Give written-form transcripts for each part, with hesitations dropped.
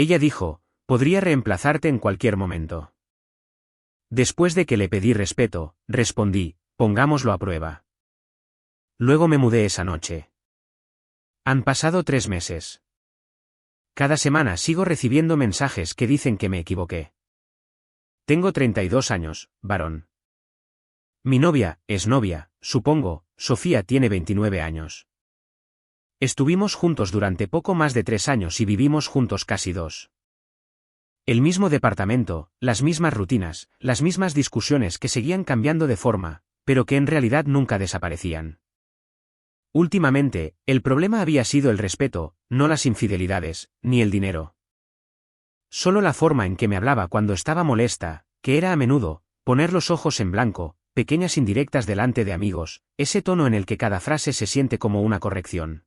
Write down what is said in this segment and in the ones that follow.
Ella dijo, podría reemplazarte en cualquier momento. Después de que le pedí respeto, respondí, pongámoslo a prueba. Luego me mudé esa noche. Han pasado 3 meses. Cada semana sigo recibiendo mensajes que dicen que me equivoqué. Tengo 32 años, varón. Mi novia, exnovia, supongo, Sofía tiene 29 años. Estuvimos juntos durante poco más de 3 años y vivimos juntos casi 2. El mismo departamento, las mismas rutinas, las mismas discusiones que seguían cambiando de forma, pero que en realidad nunca desaparecían. Últimamente, el problema había sido el respeto, no las infidelidades, ni el dinero. Solo la forma en que me hablaba cuando estaba molesta, que era a menudo, poner los ojos en blanco, pequeñas indirectas delante de amigos, ese tono en el que cada frase se siente como una corrección.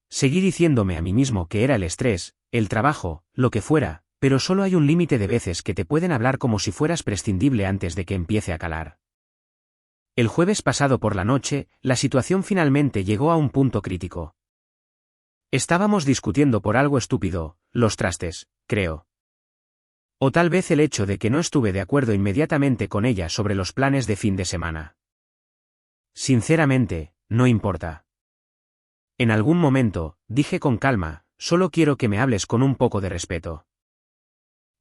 Seguí diciéndome a mí mismo que era el estrés, el trabajo, lo que fuera, pero solo hay un límite de veces que te pueden hablar como si fueras prescindible antes de que empiece a calar. El jueves pasado por la noche, la situación finalmente llegó a un punto crítico. Estábamos discutiendo por algo estúpido, los trastes, creo. O tal vez el hecho de que no estuve de acuerdo inmediatamente con ella sobre los planes de fin de semana. Sinceramente, no importa. En algún momento, dije con calma, solo quiero que me hables con un poco de respeto.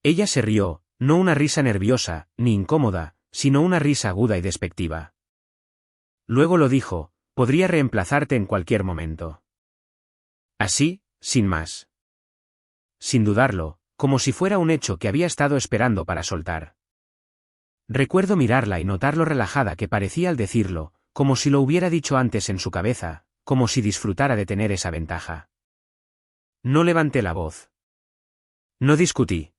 Ella se rió, no una risa nerviosa, ni incómoda, sino una risa aguda y despectiva. Luego lo dijo, podría reemplazarte en cualquier momento. Así, sin más. Sin dudarlo, como si fuera un hecho que había estado esperando para soltar. Recuerdo mirarla y notar lo relajada que parecía al decirlo, como si lo hubiera dicho antes en su cabeza, como si disfrutara de tener esa ventaja. No levanté la voz. No discutí.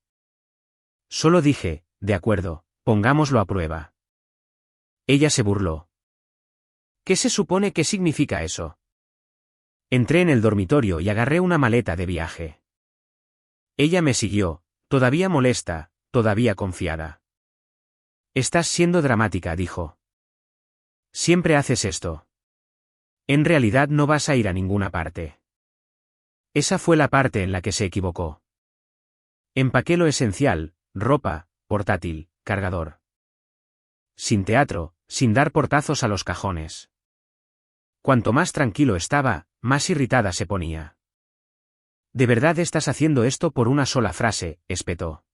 Solo dije, de acuerdo, pongámoslo a prueba. Ella se burló. ¿Qué se supone que significa eso? Entré en el dormitorio y agarré una maleta de viaje. Ella me siguió, todavía molesta, todavía confiada. Estás siendo dramática, dijo. Siempre haces esto. En realidad no vas a ir a ninguna parte. Esa fue la parte en la que se equivocó. Empaqué lo esencial, ropa, portátil, cargador. Sin teatro, sin dar portazos a los cajones. Cuanto más tranquilo estaba, más irritada se ponía. ¿De verdad estás haciendo esto por una sola frase?, espetó.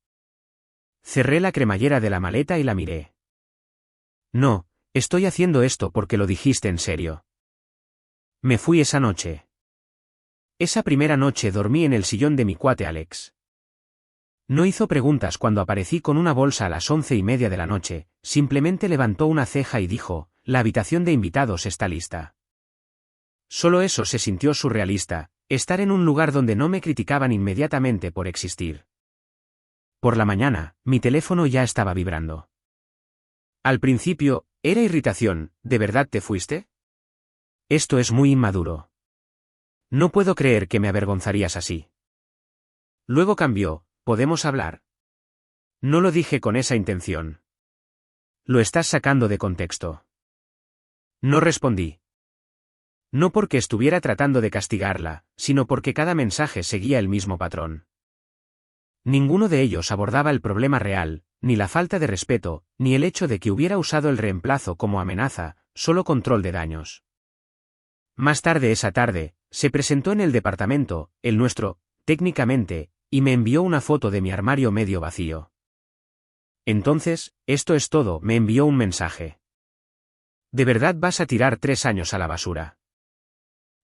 Cerré la cremallera de la maleta y la miré. No, estoy haciendo esto porque lo dijiste en serio. Me fui esa noche. Esa primera noche dormí en el sillón de mi cuate Alex. No hizo preguntas cuando aparecí con una bolsa a las 11:30 de la noche, simplemente levantó una ceja y dijo, la habitación de invitados está lista. Solo eso se sintió surrealista, estar en un lugar donde no me criticaban inmediatamente por existir. Por la mañana, mi teléfono ya estaba vibrando. Al principio, era irritación, ¿de verdad te fuiste? Esto es muy inmaduro. No puedo creer que me avergonzarías así. Luego cambió, ¿podemos hablar? No lo dije con esa intención. Lo estás sacando de contexto. No respondí. No porque estuviera tratando de castigarla, sino porque cada mensaje seguía el mismo patrón. Ninguno de ellos abordaba el problema real, ni la falta de respeto, ni el hecho de que hubiera usado el reemplazo como amenaza, solo control de daños. Más tarde esa tarde, se presentó en el departamento, el nuestro, técnicamente, y me envió una foto de mi armario medio vacío. Entonces, esto es todo, me envió un mensaje. ¿De verdad vas a tirar 3 años a la basura?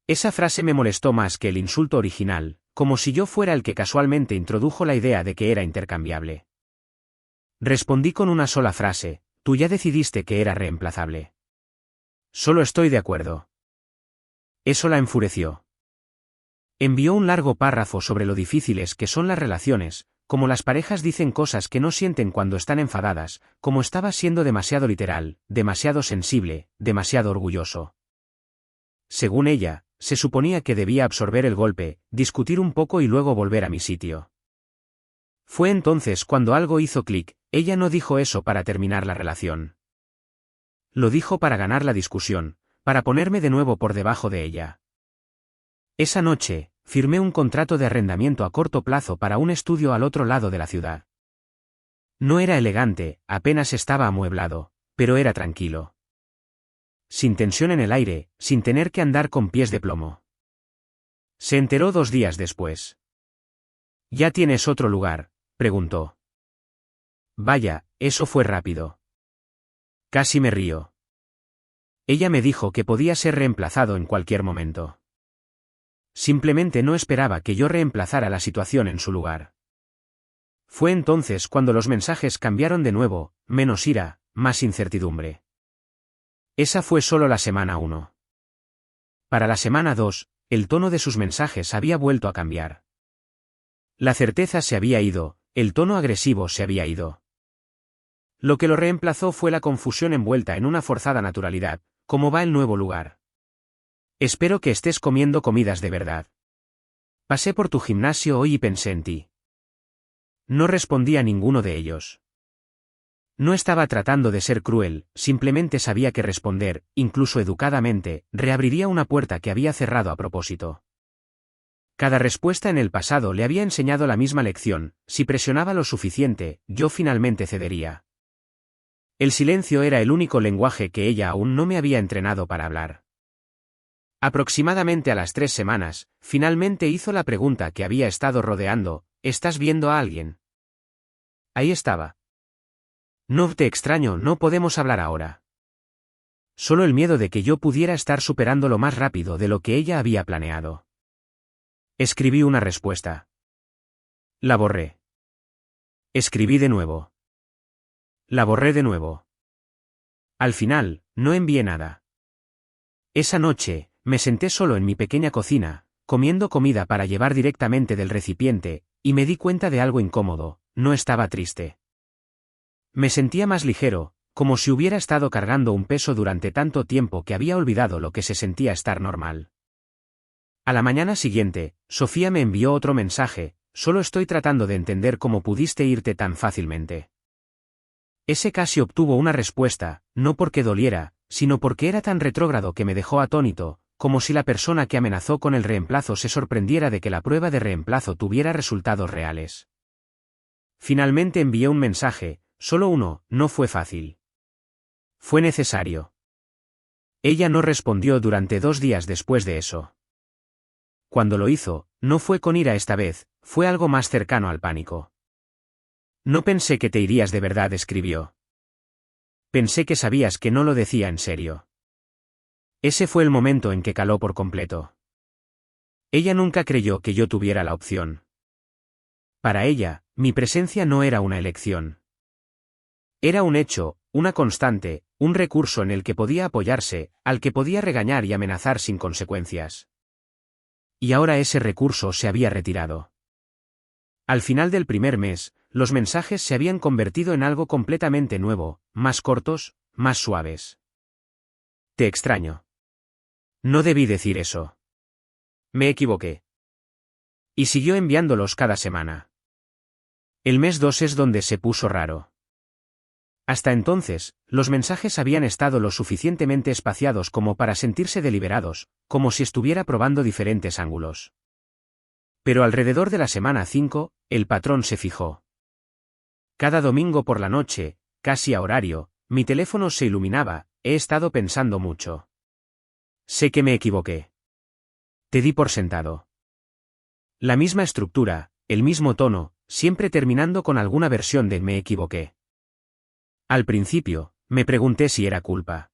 Esa frase me molestó más que el insulto original, como si yo fuera el que casualmente introdujo la idea de que era intercambiable. Respondí con una sola frase, tú ya decidiste que era reemplazable. Solo estoy de acuerdo. Eso la enfureció. Envió un largo párrafo sobre lo difíciles que son las relaciones, como las parejas dicen cosas que no sienten cuando están enfadadas, como estaba siendo demasiado literal, demasiado sensible, demasiado orgulloso. Según ella, se suponía que debía absorber el golpe, discutir un poco y luego volver a mi sitio. Fue entonces cuando algo hizo clic, ella no dijo eso para terminar la relación. Lo dijo para ganar la discusión, para ponerme de nuevo por debajo de ella. Esa noche, firmé un contrato de arrendamiento a corto plazo para un estudio al otro lado de la ciudad. No era elegante, apenas estaba amueblado, pero era tranquilo. Sin tensión en el aire, sin tener que andar con pies de plomo. Se enteró 2 días después. ¿Ya tienes otro lugar?, preguntó. Vaya, eso fue rápido. Casi me río. Ella me dijo que podía ser reemplazado en cualquier momento. Simplemente no esperaba que yo reemplazara la situación en su lugar. Fue entonces cuando los mensajes cambiaron de nuevo, menos ira, más incertidumbre. Esa fue solo la semana 1. Para la semana 2, el tono de sus mensajes había vuelto a cambiar. La certeza se había ido, el tono agresivo se había ido. Lo que lo reemplazó fue la confusión envuelta en una forzada naturalidad. ¿Cómo va el nuevo lugar? Espero que estés comiendo comidas de verdad. Pasé por tu gimnasio hoy y pensé en ti. No respondí a ninguno de ellos. No estaba tratando de ser cruel, simplemente sabía que responder, incluso educadamente, reabriría una puerta que había cerrado a propósito. Cada respuesta en el pasado le había enseñado la misma lección: si presionaba lo suficiente, yo finalmente cedería. El silencio era el único lenguaje que ella aún no me había entrenado para hablar. Aproximadamente a las 3 semanas, finalmente hizo la pregunta que había estado rodeando: ¿estás viendo a alguien? Ahí estaba. No te extraño, no podemos hablar ahora. Solo el miedo de que yo pudiera estar superándolo más rápido de lo que ella había planeado. Escribí una respuesta. La borré. Escribí de nuevo. La borré de nuevo. Al final, no envié nada. Esa noche, me senté solo en mi pequeña cocina, comiendo comida para llevar directamente del recipiente, y me di cuenta de algo incómodo: no estaba triste. Me sentía más ligero, como si hubiera estado cargando un peso durante tanto tiempo que había olvidado lo que se sentía estar normal. A la mañana siguiente, Sofía me envió otro mensaje: solo estoy tratando de entender cómo pudiste irte tan fácilmente. Ese casi obtuvo una respuesta, no porque doliera, sino porque era tan retrógrado que me dejó atónito, como si la persona que amenazó con el reemplazo se sorprendiera de que la prueba de reemplazo tuviera resultados reales. Finalmente envié un mensaje, solo uno: no fue fácil. Fue necesario. Ella no respondió durante 2 días después de eso. Cuando lo hizo, no fue con ira esta vez, fue algo más cercano al pánico. No pensé que te irías de verdad, escribió. Pensé que sabías que no lo decía en serio. Ese fue el momento en que caló por completo. Ella nunca creyó que yo tuviera la opción. Para ella, mi presencia no era una elección. Era un hecho, una constante, un recurso en el que podía apoyarse, al que podía regañar y amenazar sin consecuencias. Y ahora ese recurso se había retirado. Al final del primer mes, los mensajes se habían convertido en algo completamente nuevo, más cortos, más suaves. Te extraño. No debí decir eso. Me equivoqué. Y siguió enviándolos cada semana. El mes 2 es donde se puso raro. Hasta entonces, los mensajes habían estado lo suficientemente espaciados como para sentirse deliberados, como si estuviera probando diferentes ángulos. Pero alrededor de la semana 5, el patrón se fijó. Cada domingo por la noche, casi a horario, mi teléfono se iluminaba: he estado pensando mucho. Sé que me equivoqué. Te di por sentado. La misma estructura, el mismo tono, siempre terminando con alguna versión de me equivoqué. Al principio, me pregunté si era culpa.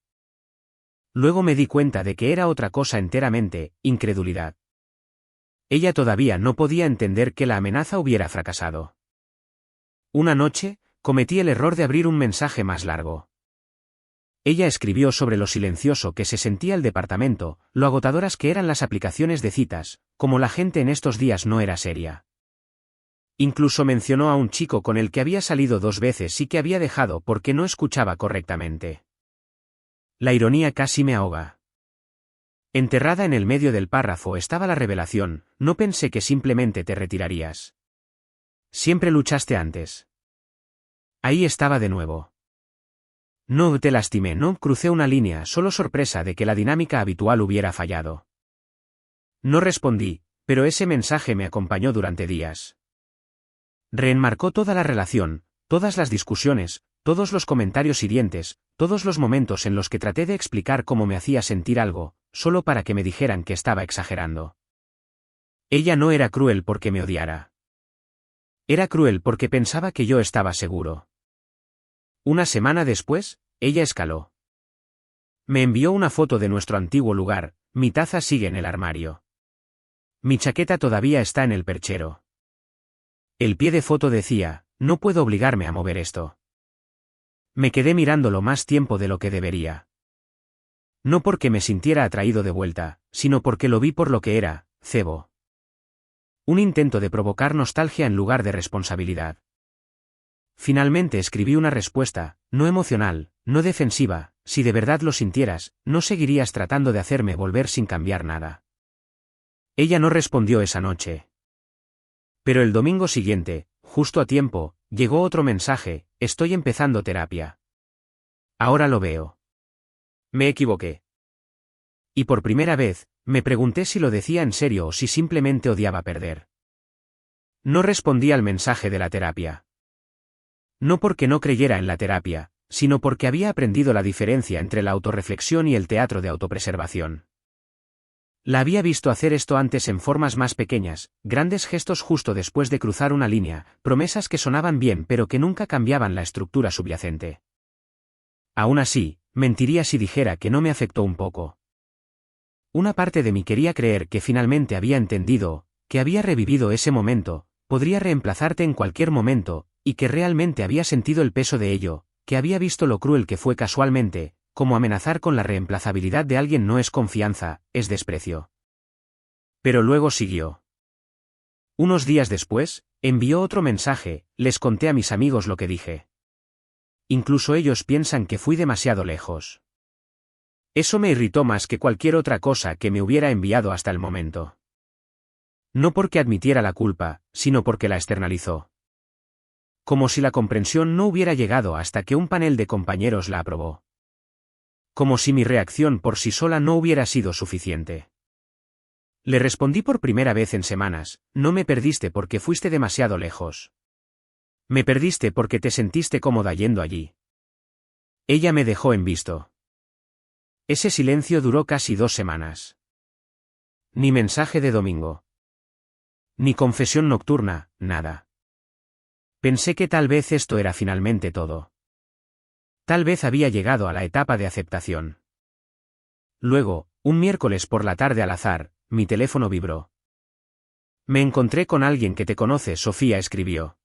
Luego me di cuenta de que era otra cosa enteramente: incredulidad. Ella todavía no podía entender que la amenaza hubiera fracasado. Una noche, cometí el error de abrir un mensaje más largo. Ella escribió sobre lo silencioso que se sentía el departamento, lo agotadoras que eran las aplicaciones de citas, como la gente en estos días no era seria. Incluso mencionó a un chico con el que había salido 2 veces y que había dejado porque no escuchaba correctamente. La ironía casi me ahoga. Enterrada en el medio del párrafo estaba la revelación: no pensé que simplemente te retirarías. Siempre luchaste antes. Ahí estaba de nuevo. No te lastimé, no crucé una línea, solo sorpresa de que la dinámica habitual hubiera fallado. No respondí, Pero ese mensaje me acompañó durante días. Reenmarcó toda la relación, todas las discusiones, todos los comentarios hirientes, todos los momentos en los que traté de explicar cómo me hacía sentir algo, solo para que me dijeran que estaba exagerando. Ella no era cruel porque me odiara. Era cruel porque pensaba que yo estaba seguro. Una semana después, ella escaló. Me envió una foto de nuestro antiguo lugar, mi taza sigue en el armario. Mi chaqueta todavía está en el perchero. El pie de foto decía, no puedo obligarme a mover esto. Me quedé mirándolo más tiempo de lo que debería. No porque me sintiera atraído de vuelta, sino porque lo vi por lo que era, cebo. Un intento de provocar nostalgia en lugar de responsabilidad. Finalmente escribí una respuesta, no emocional, no defensiva, si de verdad lo sintieras, no seguirías tratando de hacerme volver sin cambiar nada. Ella no respondió esa noche. Pero el domingo siguiente, justo a tiempo, llegó otro mensaje, estoy empezando terapia. Ahora lo veo. Me equivoqué. Y por primera vez, me pregunté si lo decía en serio o si simplemente odiaba perder. No respondí al mensaje de la terapia. No porque no creyera en la terapia, sino porque había aprendido la diferencia entre la autorreflexión y el teatro de autopreservación. La había visto hacer esto antes en formas más pequeñas, grandes gestos justo después de cruzar una línea, promesas que sonaban bien pero que nunca cambiaban la estructura subyacente. Aún así, mentiría si dijera que no me afectó un poco. Una parte de mí quería creer que finalmente había entendido, que había revivido ese momento, podría reemplazarte en cualquier momento, y que realmente había sentido el peso de ello, que había visto lo cruel que fue casualmente, como amenazar con la reemplazabilidad de alguien no es confianza, es desprecio. Pero luego siguió. Unos días después, envió otro mensaje, les conté a mis amigos lo que dije. Incluso ellos piensan que fui demasiado lejos. Eso me irritó más que cualquier otra cosa que me hubiera enviado hasta el momento. No porque admitiera la culpa, sino porque la externalizó. Como si la comprensión no hubiera llegado hasta que un panel de compañeros la aprobó. Como si mi reacción por sí sola no hubiera sido suficiente. Le respondí por primera vez en semanas, no me perdiste porque fuiste demasiado lejos. Me perdiste porque te sentiste cómoda yendo allí. Ella me dejó en visto. Ese silencio duró casi 2 semanas. Ni mensaje de domingo. Ni confesión nocturna, nada. Pensé que tal vez esto era finalmente todo. Tal vez había llegado a la etapa de aceptación. Luego, un miércoles por la tarde al azar, mi teléfono vibró. Me encontré con alguien que te conoce, Sofía escribió.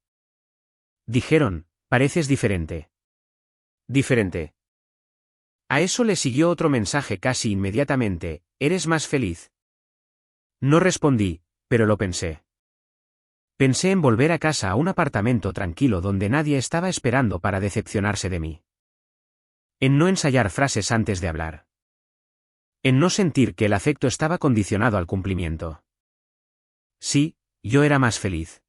Dijeron, pareces diferente. Diferente. A eso le siguió otro mensaje casi inmediatamente, ¿eres más feliz? No respondí, pero lo pensé. Pensé en volver a casa a un apartamento tranquilo donde nadie estaba esperando para decepcionarse de mí. En no ensayar frases antes de hablar. En no sentir que el afecto estaba condicionado al cumplimiento. Sí, yo era más feliz.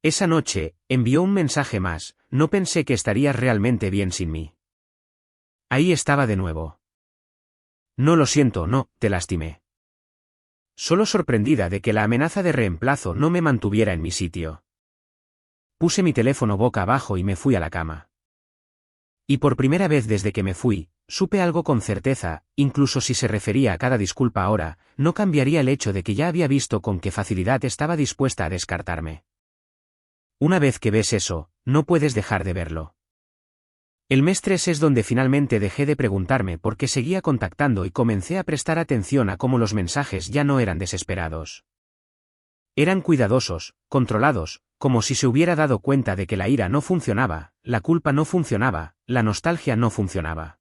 Esa noche, envió un mensaje más, no pensé que estarías realmente bien sin mí. Ahí estaba de nuevo. No lo siento, no, te lastimé. Solo sorprendida de que la amenaza de reemplazo no me mantuviera en mi sitio. Puse mi teléfono boca abajo y me fui a la cama. Y por primera vez desde que me fui, supe algo con certeza, incluso si se refería a cada disculpa ahora, no cambiaría el hecho de que ya había visto con qué facilidad estaba dispuesta a descartarme. Una vez que ves eso, no puedes dejar de verlo. El mes 3 es donde finalmente dejé de preguntarme por qué seguía contactando y comencé a prestar atención a cómo los mensajes ya no eran desesperados. Eran cuidadosos, controlados, como si se hubiera dado cuenta de que la ira no funcionaba, la culpa no funcionaba, la nostalgia no funcionaba.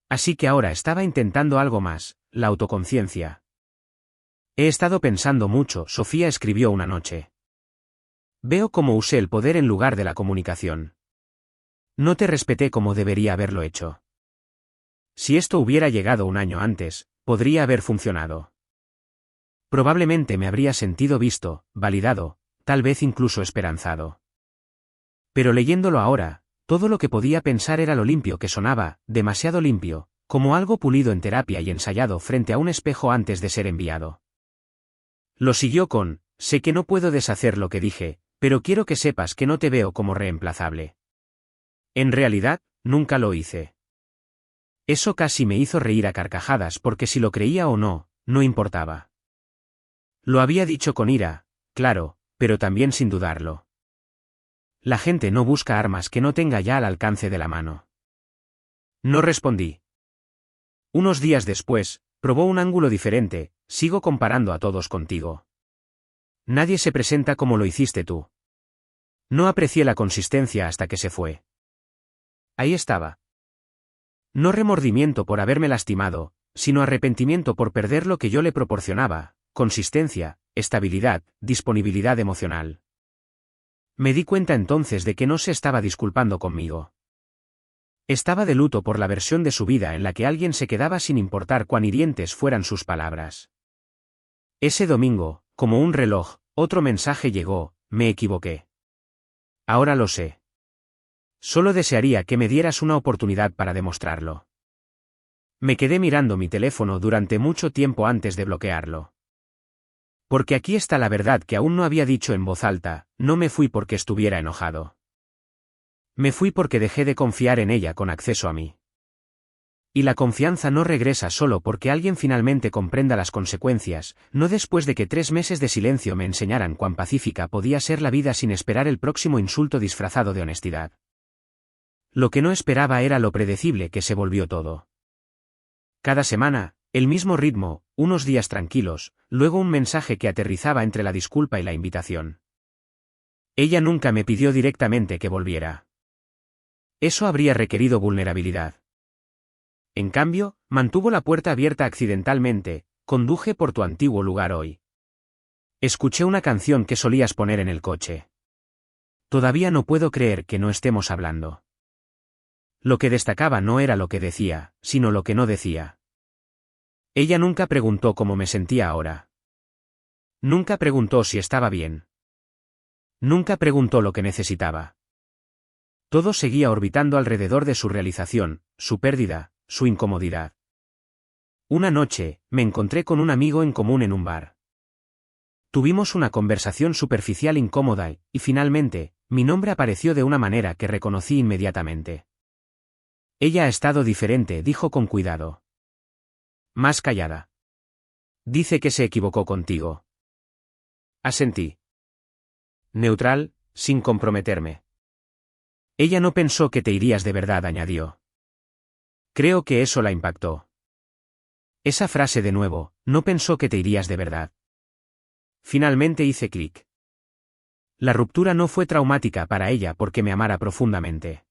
Así que ahora estaba intentando algo más, la autoconciencia. He estado pensando mucho, Sofía escribió una noche. Veo cómo usé el poder en lugar de la comunicación. No te respeté como debería haberlo hecho. Si esto hubiera llegado un año antes, podría haber funcionado. Probablemente me habría sentido visto, validado, tal vez incluso esperanzado. Pero leyéndolo ahora, todo lo que podía pensar era lo limpio que sonaba, demasiado limpio, como algo pulido en terapia y ensayado frente a un espejo antes de ser enviado. Lo siguió con: sé que no puedo deshacer lo que dije, pero quiero que sepas que no te veo como reemplazable. En realidad, nunca lo hice. Eso casi me hizo reír a carcajadas porque si lo creía o no, no importaba. Lo había dicho con ira, claro, pero también sin dudarlo. La gente no busca armas que no tenga ya al alcance de la mano. No respondí. Unos días después, probó un ángulo diferente: sigo comparando a todos contigo. Nadie se presenta como lo hiciste tú. No aprecié la consistencia hasta que se fue. Ahí estaba. No remordimiento por haberme lastimado, sino arrepentimiento por perder lo que yo le proporcionaba: consistencia, estabilidad, disponibilidad emocional. Me di cuenta entonces de que no se estaba disculpando conmigo. Estaba de luto por la versión de su vida en la que alguien se quedaba sin importar cuán hirientes fueran sus palabras. Ese domingo, como un reloj, otro mensaje llegó: me equivoqué. Ahora lo sé. Solo desearía que me dieras una oportunidad para demostrarlo. Me quedé mirando mi teléfono durante mucho tiempo antes de bloquearlo. Porque aquí está la verdad que aún no había dicho en voz alta: no me fui porque estuviera enojado. Me fui porque dejé de confiar en ella con acceso a mí. Y la confianza no regresa solo porque alguien finalmente comprenda las consecuencias, no después de que 3 meses de silencio me enseñaran cuán pacífica podía ser la vida sin esperar el próximo insulto disfrazado de honestidad. Lo que no esperaba era lo predecible que se volvió todo. Cada semana, el mismo ritmo, unos días tranquilos, luego un mensaje que aterrizaba entre la disculpa y la invitación. Ella nunca me pidió directamente que volviera. Eso habría requerido vulnerabilidad. En cambio, mantuvo la puerta abierta accidentalmente: conduje por tu antiguo lugar hoy. Escuché una canción que solías poner en el coche. Todavía no puedo creer que no estemos hablando. Lo que destacaba no era lo que decía, sino lo que no decía. Ella nunca preguntó cómo me sentía ahora. Nunca preguntó si estaba bien. Nunca preguntó lo que necesitaba. Todo seguía orbitando alrededor de su realización, su pérdida, su incomodidad. Una noche, me encontré con un amigo en común en un bar. Tuvimos una conversación superficial incómoda y finalmente, mi nombre apareció de una manera que reconocí inmediatamente. Ella ha estado diferente, dijo con cuidado. Más callada. Dice que se equivocó contigo. Asentí. Neutral, sin comprometerme. Ella no pensó que te irías de verdad, añadió. Creo que eso la impactó. Esa frase de nuevo: no pensó que te irías de verdad. Finalmente hice clic. La ruptura no fue traumática para ella porque me amara profundamente.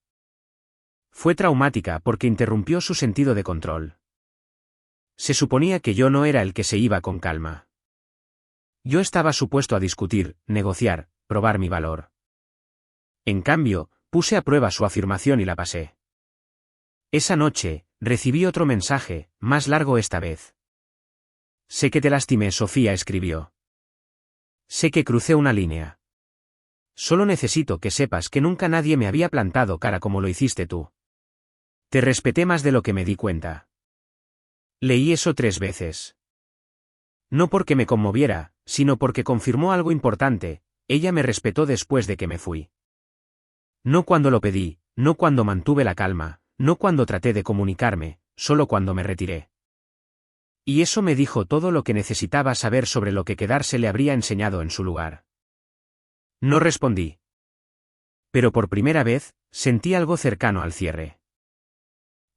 Fue traumática porque interrumpió su sentido de control. Se suponía que yo no era el que se iba con calma. Yo estaba supuesto a discutir, negociar, probar mi valor. En cambio, puse a prueba su afirmación y la pasé. Esa noche, recibí otro mensaje, más largo esta vez. Sé que te lastimé, Sofía, escribió. Sé que crucé una línea. Solo necesito que sepas que nunca nadie me había plantado cara como lo hiciste tú. Te respeté más de lo que me di cuenta. Leí eso 3 veces. No porque me conmoviera, sino porque confirmó algo importante: ella me respetó después de que me fui. No cuando lo pedí, no cuando mantuve la calma, no cuando traté de comunicarme, solo cuando me retiré. Y eso me dijo todo lo que necesitaba saber sobre lo que quedarse le habría enseñado en su lugar. No respondí. Pero por primera vez, sentí algo cercano al cierre.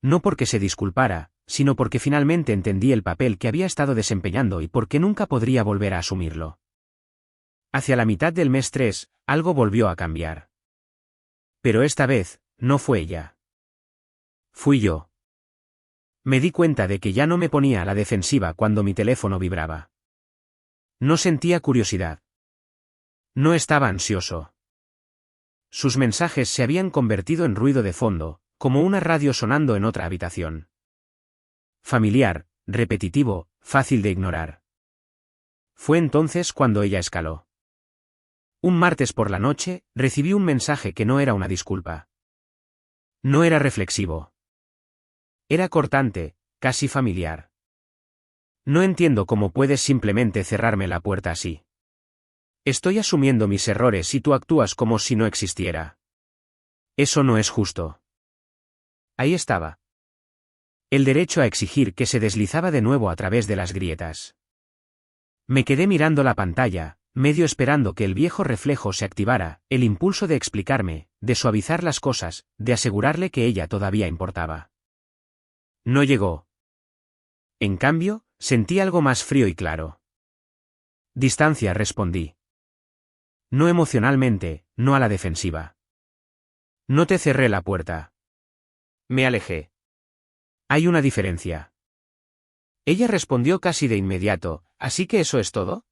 No porque se disculpara, sino porque finalmente entendí el papel que había estado desempeñando y porque nunca podría volver a asumirlo. Hacia la mitad del mes 3, algo volvió a cambiar. Pero esta vez, no fue ella. Fui yo. Me di cuenta de que ya no me ponía a la defensiva cuando mi teléfono vibraba. No sentía curiosidad. No estaba ansioso. Sus mensajes se habían convertido en ruido de fondo, como una radio sonando en otra habitación. Familiar, repetitivo, fácil de ignorar. Fue entonces cuando ella escaló. Un martes por la noche, recibí un mensaje que no era una disculpa. No era reflexivo. Era cortante, casi familiar. No entiendo cómo puedes simplemente cerrarme la puerta así. Estoy asumiendo mis errores y tú actúas como si no existiera. Eso no es justo. Ahí estaba. El derecho a exigir que se deslizaba de nuevo a través de las grietas. Me quedé mirando la pantalla, medio esperando que el viejo reflejo se activara, el impulso de explicarme, de suavizar las cosas, de asegurarle que ella todavía importaba. No llegó. En cambio, sentí algo más frío y claro. Distancia, respondí. No emocionalmente, no a la defensiva. No te cerré la puerta. Me alejé. Hay una diferencia. Ella respondió casi de inmediato, ¿así que eso es todo?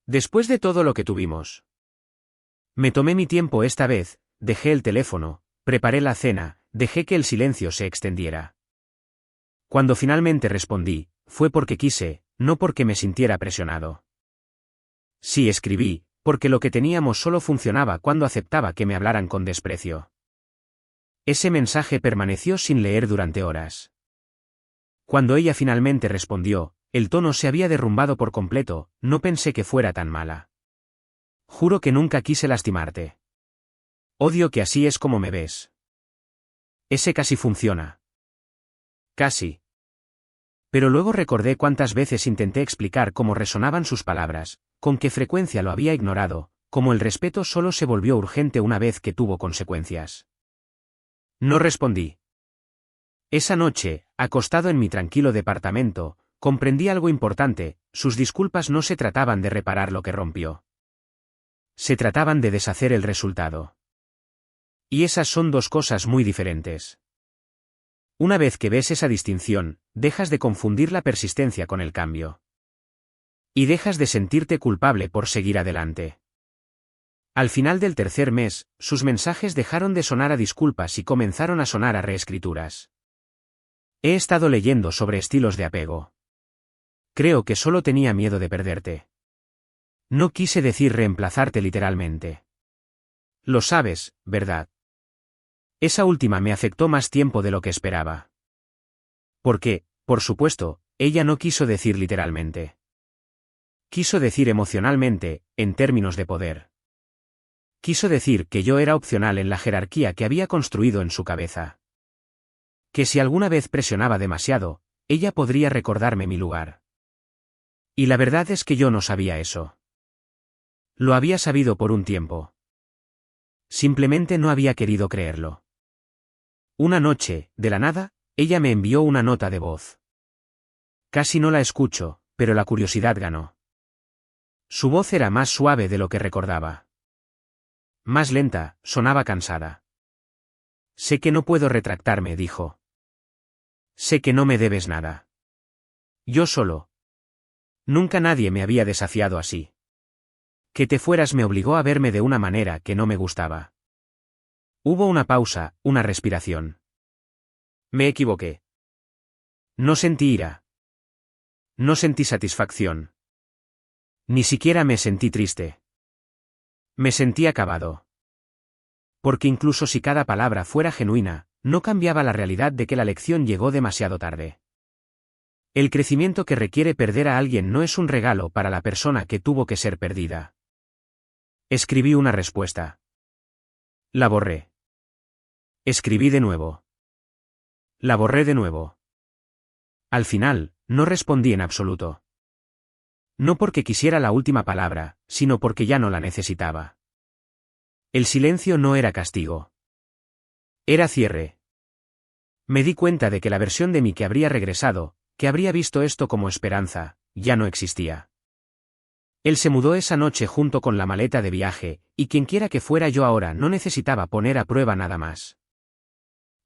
Después de todo lo que tuvimos. Me tomé mi tiempo esta vez, dejé el teléfono, preparé la cena, dejé que el silencio se extendiera. Cuando finalmente respondí, fue porque quise, no porque me sintiera presionado. Sí, escribí, porque lo que teníamos solo funcionaba cuando aceptaba que me hablaran con desprecio. Ese mensaje permaneció sin leer durante horas. Cuando ella finalmente respondió, el tono se había derrumbado por completo, no pensé que fuera tan mala. Juro que nunca quise lastimarte. Odio que así es como me ves. Ese casi funciona. Casi. Pero luego recordé cuántas veces intenté explicar cómo resonaban sus palabras, con qué frecuencia lo había ignorado, cómo el respeto solo se volvió urgente una vez que tuvo consecuencias. No respondí. Esa noche, acostado en mi tranquilo departamento, comprendí algo importante, sus disculpas no se trataban de reparar lo que rompió. Se trataban de deshacer el resultado. Y esas son dos cosas muy diferentes. Una vez que ves esa distinción, dejas de confundir la persistencia con el cambio. Y dejas de sentirte culpable por seguir adelante. Al final del tercer mes, sus mensajes dejaron de sonar a disculpas y comenzaron a sonar a reescrituras. He estado leyendo sobre estilos de apego. Creo que solo tenía miedo de perderte. No quise decir reemplazarte literalmente. Lo sabes, ¿verdad? Esa última me afectó más tiempo de lo que esperaba. Porque, por supuesto, ella no quiso decir literalmente. Quiso decir emocionalmente, en términos de poder. Quiso decir que yo era opcional en la jerarquía que había construido en su cabeza. Que si alguna vez presionaba demasiado, ella podría recordarme mi lugar. Y la verdad es que yo no sabía eso. Lo había sabido por un tiempo. Simplemente no había querido creerlo. Una noche, de la nada, ella me envió una nota de voz. Casi no la escucho, pero la curiosidad ganó. Su voz era más suave de lo que recordaba. Más lenta, sonaba cansada. Sé que no puedo retractarme, dijo. Sé que no me debes nada. Yo solo. Nunca nadie me había desafiado así. Que te fueras me obligó a verme de una manera que no me gustaba. Hubo una pausa, una respiración. Me equivoqué. No sentí ira. No sentí satisfacción. Ni siquiera me sentí triste. Me sentí acabado. Porque incluso si cada palabra fuera genuina, no cambiaba la realidad de que la lección llegó demasiado tarde. El crecimiento que requiere perder a alguien no es un regalo para la persona que tuvo que ser perdida. Escribí una respuesta. La borré. Escribí de nuevo. La borré de nuevo. Al final, no respondí en absoluto. No porque quisiera la última palabra, sino porque ya no la necesitaba. El silencio no era castigo. Era cierre. Me di cuenta de que la versión de mí que habría regresado, que habría visto esto como esperanza, ya no existía. Él se mudó esa noche junto con la maleta de viaje, y quienquiera que fuera yo ahora no necesitaba poner a prueba nada más.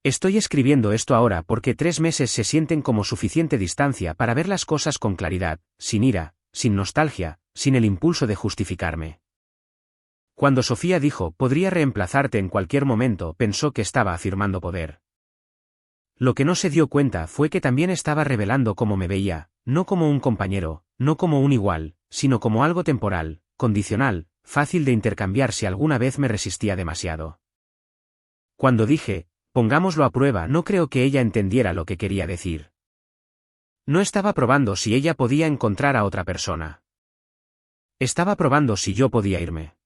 Estoy escribiendo esto ahora porque 3 meses se sienten como suficiente distancia para ver las cosas con claridad, sin ira, sin nostalgia, sin el impulso de justificarme. Cuando Sofía dijo, podría reemplazarte en cualquier momento, pensó que estaba afirmando poder. Lo que no se dio cuenta fue que también estaba revelando cómo me veía, no como un compañero, no como un igual, sino como algo temporal, condicional, fácil de intercambiar si alguna vez me resistía demasiado. Cuando dije, pongámoslo a prueba, no creo que ella entendiera lo que quería decir. No estaba probando si ella podía encontrar a otra persona. Estaba probando si yo podía irme.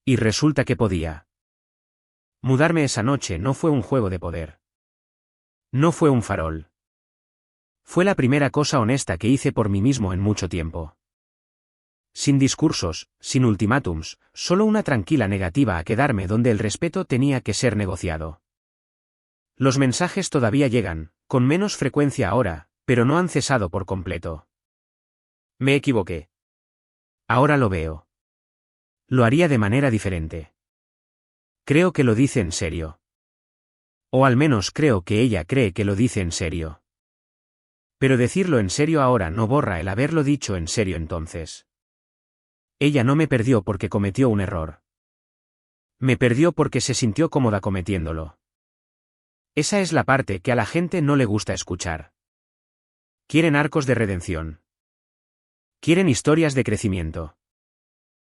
Y resulta que podía. Mudarme esa noche no fue un juego de poder. No fue un farol. Fue la primera cosa honesta que hice por mí mismo en mucho tiempo. Sin discursos, sin ultimátums, solo una tranquila negativa a quedarme donde el respeto tenía que ser negociado. Los mensajes todavía llegan, con menos frecuencia ahora, pero no han cesado por completo. Me equivoqué. Ahora lo veo. Lo haría de manera diferente. Creo que lo dice en serio. O al menos creo que ella cree que lo dice en serio. Pero decirlo en serio ahora no borra el haberlo dicho en serio entonces. Ella no me perdió porque cometió un error. Me perdió porque se sintió cómoda cometiéndolo. Esa es la parte que a la gente no le gusta escuchar. Quieren arcos de redención. Quieren historias de crecimiento.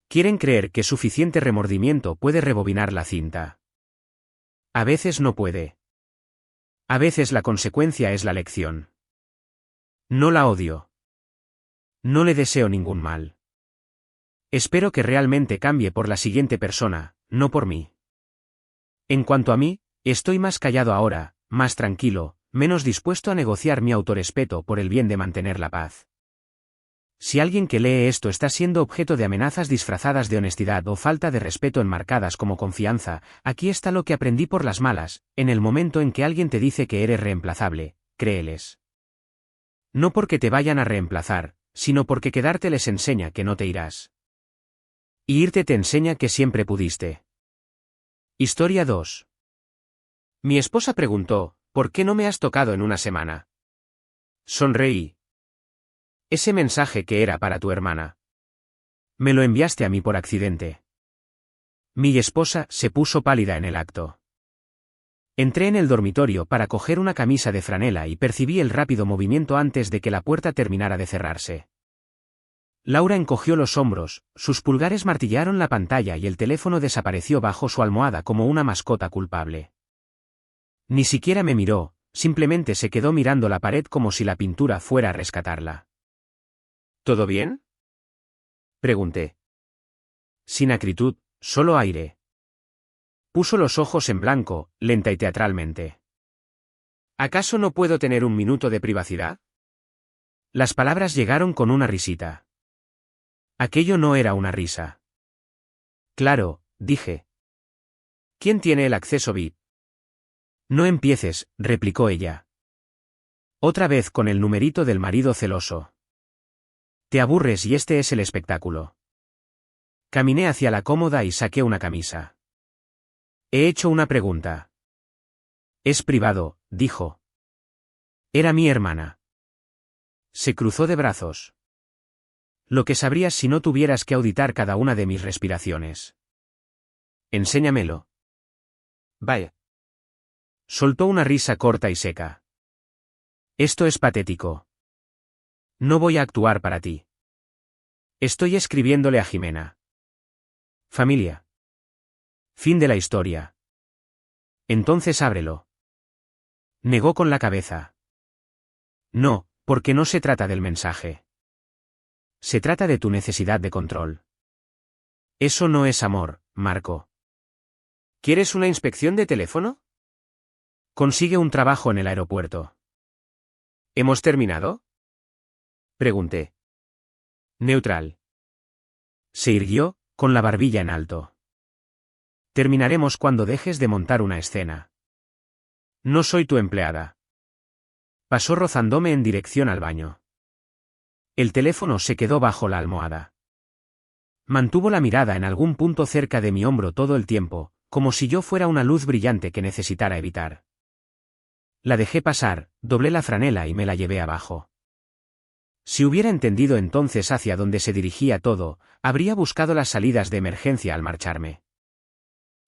Quieren creer que suficiente remordimiento puede rebobinar la cinta. A veces no puede. A veces la consecuencia es la lección. No la odio. No le deseo ningún mal. Espero que realmente cambie por la siguiente persona, no por mí. En cuanto a mí, estoy más callado ahora, más tranquilo, menos dispuesto a negociar mi autorrespeto por el bien de mantener la paz. Si alguien que lee esto está siendo objeto de amenazas disfrazadas de honestidad o falta de respeto enmarcadas como confianza, aquí está lo que aprendí por las malas: en el momento en que alguien te dice que eres reemplazable, créeles. No porque te vayan a reemplazar, sino porque quedarte les enseña que no te irás. Y irte te enseña que siempre pudiste. Historia 2. Mi esposa preguntó, ¿por qué no me has tocado en una semana? Sonreí. Ese mensaje que era para tu hermana. Me lo enviaste a mí por accidente. Mi esposa se puso pálida en el acto. Entré en el dormitorio para coger una camisa de franela y percibí el rápido movimiento antes de que la puerta terminara de cerrarse. Laura encogió los hombros, sus pulgares martillaron la pantalla y el teléfono desapareció bajo su almohada como una mascota culpable. Ni siquiera me miró, simplemente se quedó mirando la pared como si la pintura fuera a rescatarla. ¿Todo bien?, pregunté. Sin acritud, solo aire. Puso los ojos en blanco, lenta y teatralmente. ¿Acaso no puedo tener un minuto de privacidad? Las palabras llegaron con una risita. Aquello no era una risa. Claro, dije. ¿Quién tiene el acceso VIP? No empieces, replicó ella. Otra vez con el numerito del marido celoso. Te aburres y este es el espectáculo. Caminé hacia la cómoda y saqué una camisa. He hecho una pregunta. Es privado, dijo. Era mi hermana. Se cruzó de brazos. Lo que sabrías si no tuvieras que auditar cada una de mis respiraciones. Enséñamelo. Vaya. Soltó una risa corta y seca. Esto es patético. No voy a actuar para ti. Estoy escribiéndole a Jimena. Familia. Fin de la historia. Entonces ábrelo. Negó con la cabeza. No, porque no se trata del mensaje. Se trata de tu necesidad de control. Eso no es amor, Marco. ¿Quieres una inspección de teléfono? Consigue un trabajo en el aeropuerto. ¿Hemos terminado?, pregunté. Neutral. Se irguió, con la barbilla en alto. Terminaremos cuando dejes de montar una escena. No soy tu empleada. Pasó rozándome en dirección al baño. El teléfono se quedó bajo la almohada. Mantuvo la mirada en algún punto cerca de mi hombro todo el tiempo, como si yo fuera una luz brillante que necesitara evitar. La dejé pasar, doblé la franela y me la llevé abajo. Si hubiera entendido entonces hacia dónde se dirigía todo, habría buscado las salidas de emergencia al marcharme.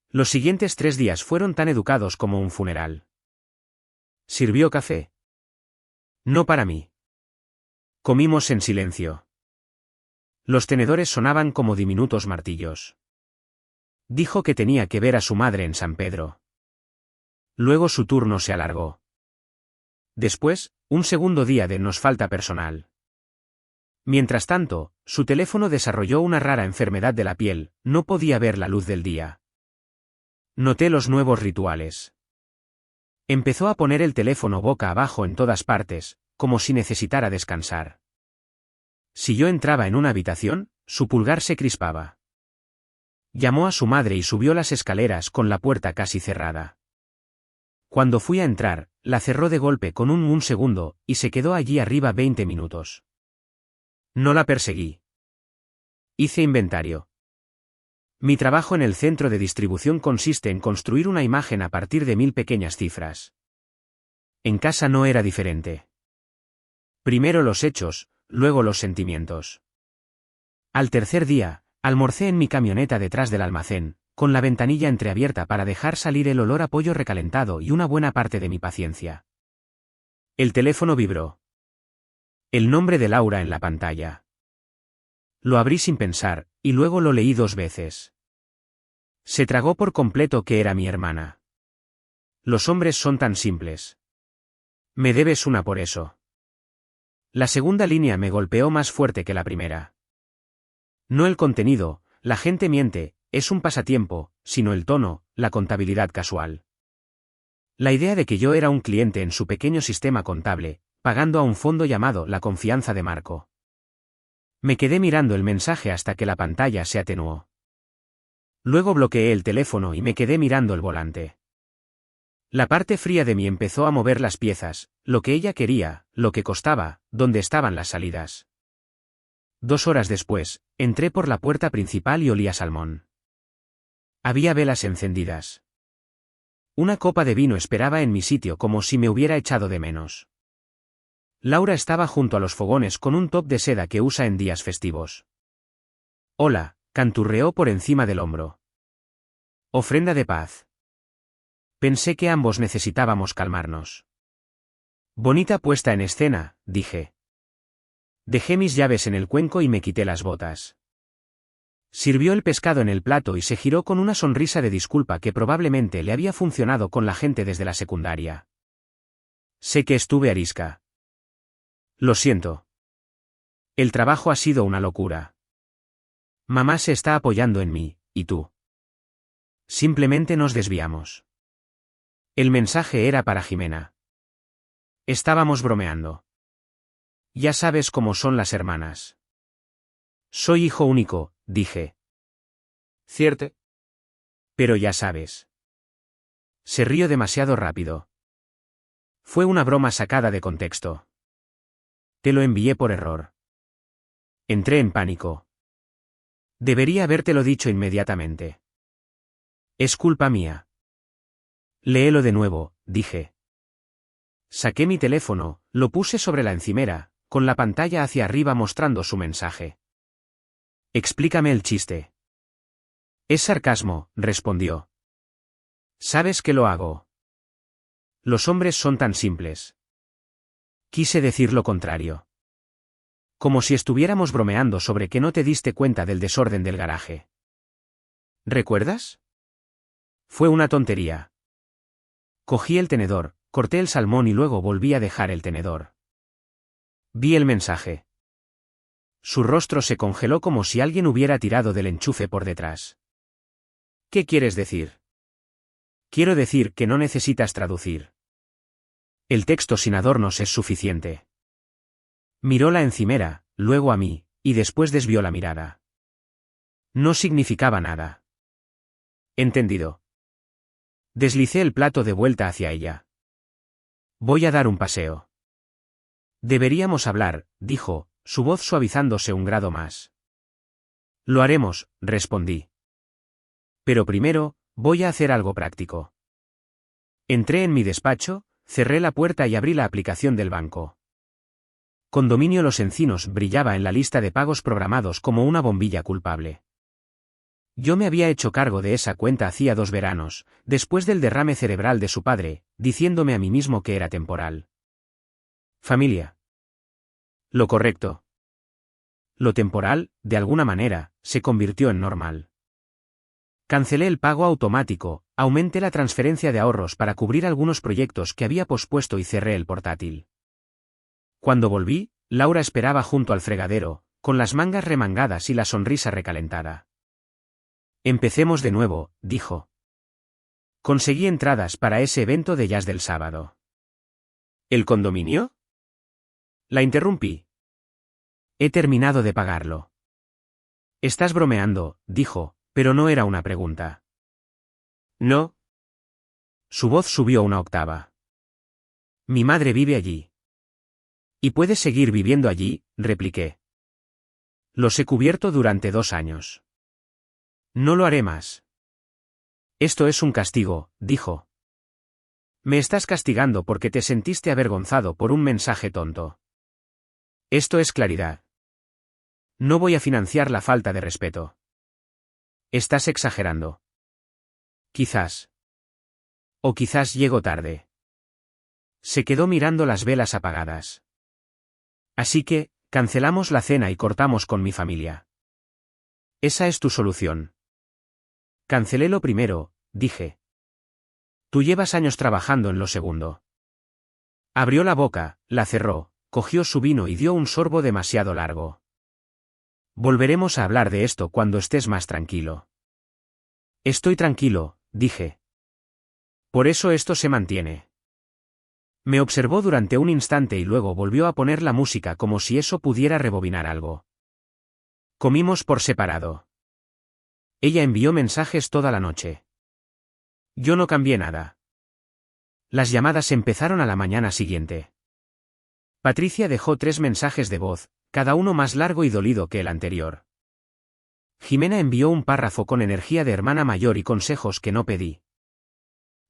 Los siguientes 3 días fueron tan educados como un funeral. ¿Sirvió café? No para mí. Comimos en silencio. Los tenedores sonaban como diminutos martillos. Dijo que tenía que ver a su madre en San Pedro. Luego su turno se alargó. Después, un segundo día de nos falta personal. Mientras tanto, su teléfono desarrolló una rara enfermedad de la piel, no podía ver la luz del día. Noté los nuevos rituales. Empezó a poner el teléfono boca abajo en todas partes, como si necesitara descansar. Si yo entraba en una habitación, su pulgar se crispaba. Llamó a su madre y subió las escaleras con la puerta casi cerrada. Cuando fui a entrar, la cerró de golpe con un segundo, y se quedó allí arriba 20 minutos. No la perseguí. Hice inventario. Mi trabajo en el centro de distribución consiste en construir una imagen a partir de 1000 pequeñas cifras. En casa no era diferente. Primero los hechos, luego los sentimientos. Al tercer día, almorcé en mi camioneta detrás del almacén, con la ventanilla entreabierta para dejar salir el olor a pollo recalentado y una buena parte de mi paciencia. El teléfono vibró. El nombre de Laura en la pantalla. Lo abrí sin pensar, y luego lo leí 2 veces. Se tragó por completo que era mi hermana. Los hombres son tan simples. Me debes una por eso. La segunda línea me golpeó más fuerte que la primera. No el contenido, la gente miente, es un pasatiempo, sino el tono, la contabilidad casual. La idea de que yo era un cliente en su pequeño sistema contable, pagando a un fondo llamado La Confianza de Marco. Me quedé mirando el mensaje hasta que la pantalla se atenuó. Luego bloqueé el teléfono y me quedé mirando el volante. La parte fría de mí empezó a mover las piezas, lo que ella quería, lo que costaba, dónde estaban las salidas. 2 horas después, entré por la puerta principal y olía salmón. Había velas encendidas. Una copa de vino esperaba en mi sitio como si me hubiera echado de menos. Laura estaba junto a los fogones con un top de seda que usa en días festivos. Hola, canturreó por encima del hombro. Ofrenda de paz. Pensé que ambos necesitábamos calmarnos. Bonita puesta en escena, dije. Dejé mis llaves en el cuenco y me quité las botas. Sirvió el pescado en el plato y se giró con una sonrisa de disculpa que probablemente le había funcionado con la gente desde la secundaria. Sé que estuve arisca. Lo siento. El trabajo ha sido una locura. Mamá se está apoyando en mí, ¿y tú? Simplemente nos desviamos. El mensaje era para Jimena. Estábamos bromeando. Ya sabes cómo son las hermanas. Soy hijo único, dije. ¿Cierto? Pero ya sabes. Se rió demasiado rápido. Fue una broma sacada de contexto. Te lo envié por error. Entré en pánico. Debería habértelo dicho inmediatamente. Es culpa mía. Léelo de nuevo, dije. Saqué mi teléfono, lo puse sobre la encimera, con la pantalla hacia arriba mostrando su mensaje. Explícame el chiste. Es sarcasmo, respondió. Sabes que lo hago. Los hombres son tan simples. Quise decir lo contrario. Como si estuviéramos bromeando sobre que no te diste cuenta del desorden del garaje. ¿Recuerdas? Fue una tontería. Cogí el tenedor, corté el salmón y luego volví a dejar el tenedor. Vi el mensaje. Su rostro se congeló como si alguien hubiera tirado del enchufe por detrás. ¿Qué quieres decir? Quiero decir que no necesitas traducir. El texto sin adornos es suficiente. Miró la encimera, luego a mí, y después desvió la mirada. No significaba nada. Entendido. Deslicé el plato de vuelta hacia ella. Voy a dar un paseo. Deberíamos hablar, dijo, su voz suavizándose un grado más. Lo haremos, respondí. Pero primero, voy a hacer algo práctico. Entré en mi despacho, cerré la puerta y abrí la aplicación del banco. Condominio Los Encinos brillaba en la lista de pagos programados como una bombilla culpable. Yo me había hecho cargo de esa cuenta hacía 2 veranos, después del derrame cerebral de su padre, diciéndome a mí mismo que era temporal. Familia. Lo correcto. Lo temporal, de alguna manera, se convirtió en normal. Cancelé el pago automático, aumenté la transferencia de ahorros para cubrir algunos proyectos que había pospuesto y cerré el portátil. Cuando volví, Laura esperaba junto al fregadero, con las mangas remangadas y la sonrisa recalentada. Empecemos de nuevo, dijo. Conseguí entradas para ese evento de jazz del sábado. ¿El condominio? La interrumpí. He terminado de pagarlo. Estás bromeando, dijo, pero no era una pregunta. No. Su voz subió una octava. Mi madre vive allí. ¿Y puedes seguir viviendo allí?, repliqué. Los he cubierto durante 2 años. No lo haré más. Esto es un castigo, dijo. Me estás castigando porque te sentiste avergonzado por un mensaje tonto. Esto es claridad. No voy a financiar la falta de respeto. Estás exagerando. Quizás. O quizás llego tarde. Se quedó mirando las velas apagadas. Así que, cancelamos la cena y cortamos con mi familia. Esa es tu solución. Cancelé lo primero, dije. Tú llevas años trabajando en lo segundo. Abrió la boca, la cerró, cogió su vino y dio un sorbo demasiado largo. Volveremos a hablar de esto cuando estés más tranquilo. Estoy tranquilo, dije. Por eso esto se mantiene. Me observó durante un instante y luego volvió a poner la música como si eso pudiera rebobinar algo. Comimos por separado. Ella envió mensajes toda la noche. Yo no cambié nada. Las llamadas empezaron a la mañana siguiente. Patricia dejó 3 mensajes de voz, cada uno más largo y dolido que el anterior. Jimena envió un párrafo con energía de hermana mayor y consejos que no pedí.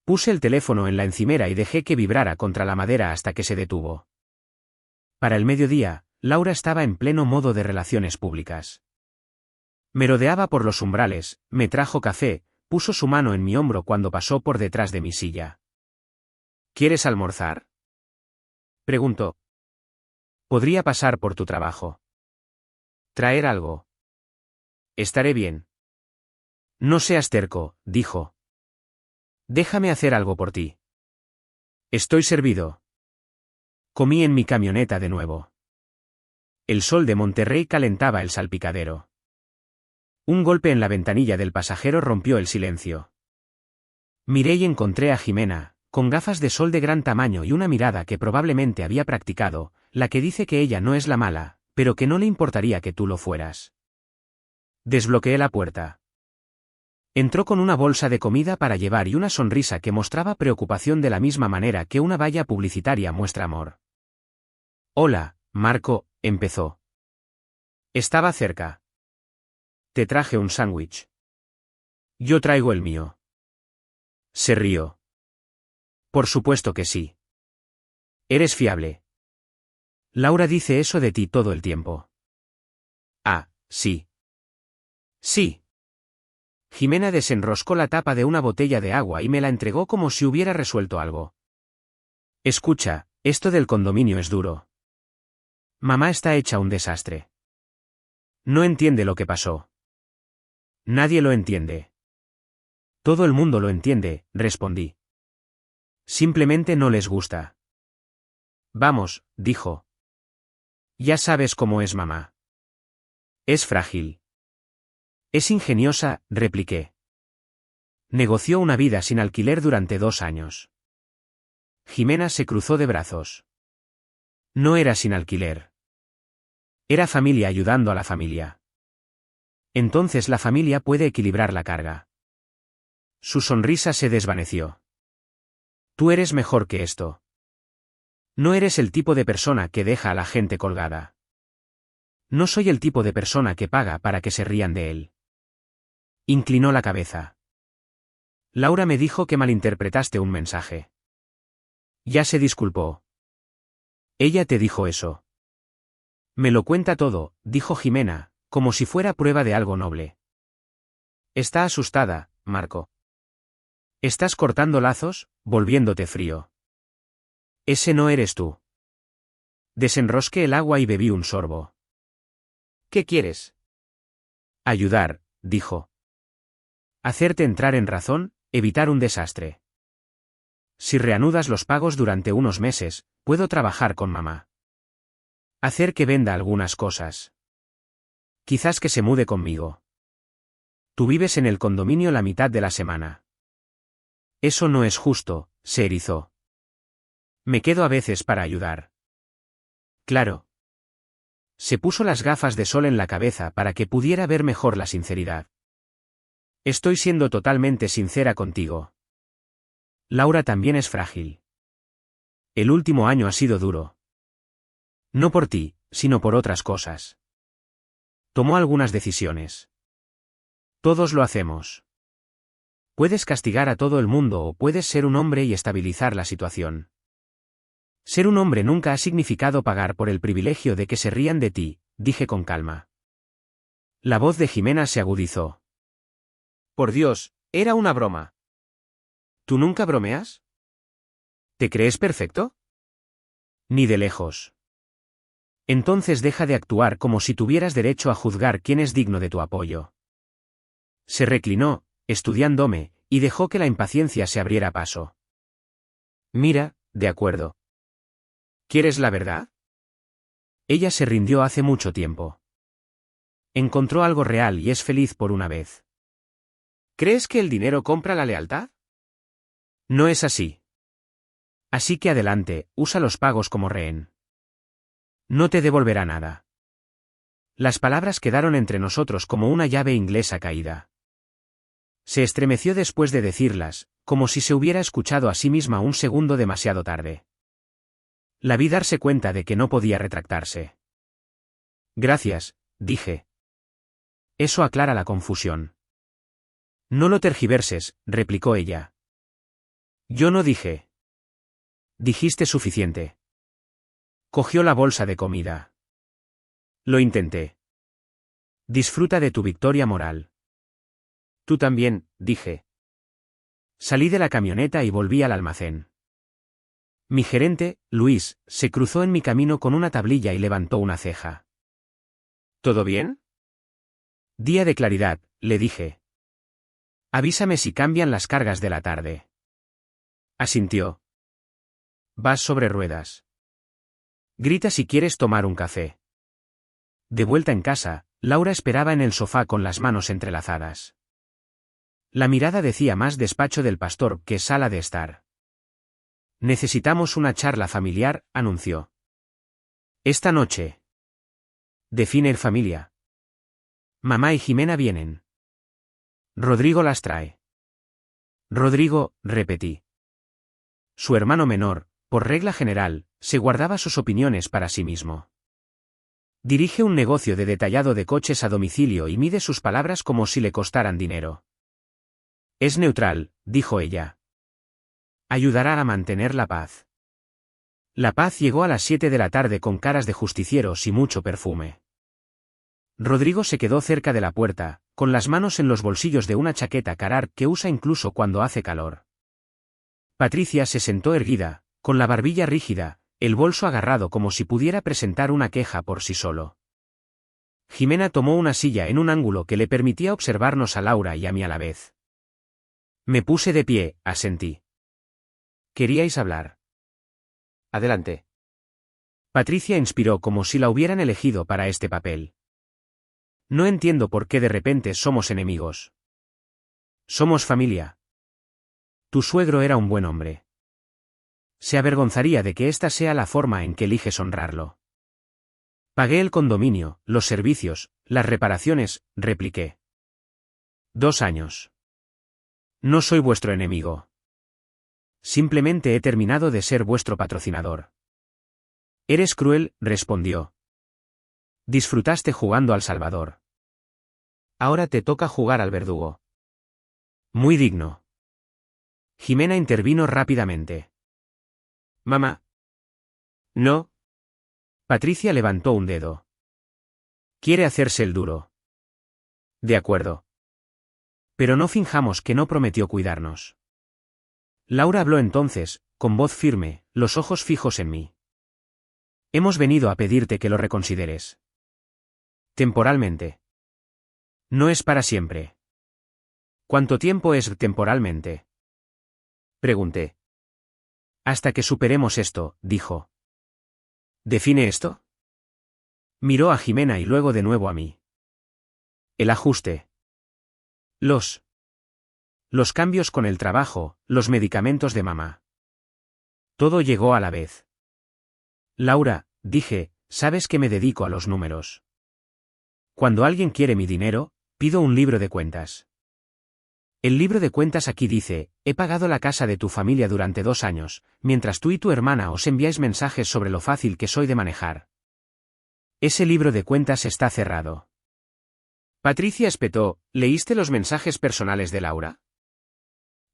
Puse el teléfono en la encimera y dejé que vibrara contra la madera hasta que se detuvo. Para el mediodía, Laura estaba en pleno modo de relaciones públicas. Merodeaba por los umbrales, me trajo café, puso su mano en mi hombro cuando pasó por detrás de mi silla. ¿Quieres almorzar?, preguntó. Podría pasar por tu trabajo. ¿Traer algo? Estaré bien. No seas terco, dijo. Déjame hacer algo por ti. Estoy servido. Comí en mi camioneta de nuevo. El sol de Monterrey calentaba el salpicadero. Un golpe en la ventanilla del pasajero rompió el silencio. Miré y encontré a Jimena, con gafas de sol de gran tamaño y una mirada que probablemente había practicado, la que dice que ella no es la mala, pero que no le importaría que tú lo fueras. Desbloqueé la puerta. Entró con una bolsa de comida para llevar y una sonrisa que mostraba preocupación de la misma manera que una valla publicitaria muestra amor. Hola, Marco, empezó. Estaba cerca. Te traje un sándwich. Yo traigo el mío. Se rió. Por supuesto que sí. Eres fiable. Laura dice eso de ti todo el tiempo. Ah, sí. Sí. Jimena desenroscó la tapa de una botella de agua y me la entregó como si hubiera resuelto algo. Escucha, esto del condominio es duro. Mamá está hecha un desastre. No entiende lo que pasó. Nadie lo entiende. Todo el mundo lo entiende, respondí. Simplemente no les gusta. Vamos, dijo. Ya sabes cómo es mamá. Es frágil. Es ingeniosa, repliqué. Negoció una vida sin alquiler durante 2 años. Jimena se cruzó de brazos. No era sin alquiler. Era familia ayudando a la familia. Entonces la familia puede equilibrar la carga. Su sonrisa se desvaneció. Tú eres mejor que esto. No eres el tipo de persona que deja a la gente colgada. No soy el tipo de persona que paga para que se rían de él. Inclinó la cabeza. Laura me dijo que malinterpretaste un mensaje. Ya se disculpó. Ella te dijo eso. Me lo cuenta todo, dijo Jimena, como si fuera prueba de algo noble. Está asustada, Marco. Estás cortando lazos, volviéndote frío. Ese no eres tú. Desenrosqué el agua y bebí un sorbo. ¿Qué quieres? Ayudar, dijo. Hacerte entrar en razón, evitar un desastre. Si reanudas los pagos durante unos meses, puedo trabajar con mamá. Hacer que venda algunas cosas. Quizás que se mude conmigo. Tú vives en el condominio la mitad de la semana. Eso no es justo, se erizó. Me quedo a veces para ayudar. Claro. Se puso las gafas de sol en la cabeza para que pudiera ver mejor la sinceridad. Estoy siendo totalmente sincera contigo. Laura también es frágil. El último año ha sido duro. No por ti, sino por otras cosas. Tomó algunas decisiones. Todos lo hacemos. Puedes castigar a todo el mundo o puedes ser un hombre y estabilizar la situación. Ser un hombre nunca ha significado pagar por el privilegio de que se rían de ti, dije con calma. La voz de Jimena se agudizó. Por Dios, era una broma. ¿Tú nunca bromeas? ¿Te crees perfecto? Ni de lejos. Entonces deja de actuar como si tuvieras derecho a juzgar quién es digno de tu apoyo. Se reclinó, estudiándome, y dejó que la impaciencia se abriera paso. Mira, de acuerdo. ¿Quieres la verdad? Ella se rindió hace mucho tiempo. Encontró algo real y es feliz por una vez. ¿Crees que el dinero compra la lealtad? No es así. Así que adelante, usa los pagos como rehén. No te devolverá nada. Las palabras quedaron entre nosotros como una llave inglesa caída. Se estremeció después de decirlas, como si se hubiera escuchado a sí misma un segundo demasiado tarde. La vi darse cuenta de que no podía retractarse. Gracias, dije. Eso aclara la confusión. No lo tergiverses, replicó ella. Yo no dije. Dijiste suficiente. Cogió la bolsa de comida. Lo intenté. Disfruta de tu victoria moral. Tú también, dije. Salí de la camioneta y volví al almacén. Mi gerente, Luis, se cruzó en mi camino con una tablilla y levantó una ceja. ¿Todo bien? Día de claridad, le dije. Avísame si cambian las cargas de la tarde. Asintió. Vas sobre ruedas. Grita si quieres tomar un café. De vuelta en casa, Laura esperaba en el sofá con las manos entrelazadas. La mirada decía más despacho del pastor que sala de estar. Necesitamos una charla familiar, anunció. Esta noche. Define familia. Mamá y Jimena vienen. Rodrigo las trae. Rodrigo, repetí. Su hermano menor, por regla general, se guardaba sus opiniones para sí mismo. Dirige un negocio de detallado de coches a domicilio y mide sus palabras como si le costaran dinero. Es neutral, dijo ella. Ayudará a mantener la paz. La paz llegó a las 7 de la tarde con caras de justicieros y mucho perfume. Rodrigo se quedó cerca de la puerta, con las manos en los bolsillos de una chaqueta Carhartt que usa incluso cuando hace calor. Patricia se sentó erguida, con la barbilla rígida, el bolso agarrado como si pudiera presentar una queja por sí solo. Jimena tomó una silla en un ángulo que le permitía observarnos a Laura y a mí a la vez. Me puse de pie, asentí. ¿Queríais hablar? Adelante. Patricia inspiró como si la hubieran elegido para este papel. No entiendo por qué de repente somos enemigos. Somos familia. Tu suegro era un buen hombre. Se avergonzaría de que esta sea la forma en que eliges honrarlo. Pagué el condominio, los servicios, las reparaciones, repliqué. 2 años. No soy vuestro enemigo. Simplemente he terminado de ser vuestro patrocinador. Eres cruel, respondió. Disfrutaste jugando al Salvador. Ahora te toca jugar al verdugo. Muy digno. Jimena intervino rápidamente. Mamá. No. Patricia levantó un dedo. Quiere hacerse el duro. De acuerdo. Pero no finjamos que no prometió cuidarnos. Laura habló entonces, con voz firme, los ojos fijos en mí. Hemos venido a pedirte que lo reconsideres. Temporalmente. No es para siempre. ¿Cuánto tiempo es temporalmente? Pregunté. Hasta que superemos esto, dijo. ¿Define esto? Miró a Jimena y luego de nuevo a mí. El ajuste. Los cambios con el trabajo, los medicamentos de mamá. Todo llegó a la vez. Laura, dije, sabes que me dedico a los números. Cuando alguien quiere mi dinero, pido un libro de cuentas. El libro de cuentas aquí dice, he pagado la casa de tu familia durante 2 años, mientras tú y tu hermana os enviáis mensajes sobre lo fácil que soy de manejar. Ese libro de cuentas está cerrado. Patricia espetó, ¿leíste los mensajes personales de Laura?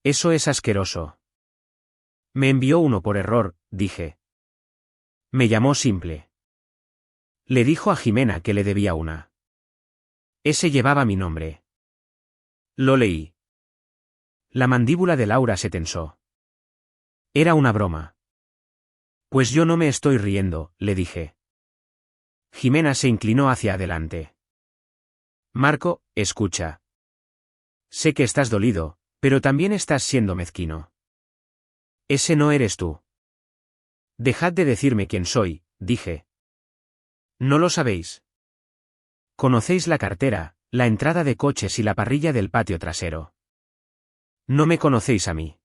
Eso es asqueroso. Me envió uno por error, dije. Me llamó simple. Le dijo a Jimena que le debía una. Ese llevaba mi nombre. Lo leí. La mandíbula de Laura se tensó. Era una broma. Pues yo no me estoy riendo, le dije. Jimena se inclinó hacia adelante. Marco, escucha. Sé que estás dolido, pero también estás siendo mezquino. Ese no eres tú. Dejad de decirme quién soy, dije. No lo sabéis. Conocéis la cartera, la entrada de coches y la parrilla del patio trasero. No me conocéis a mí.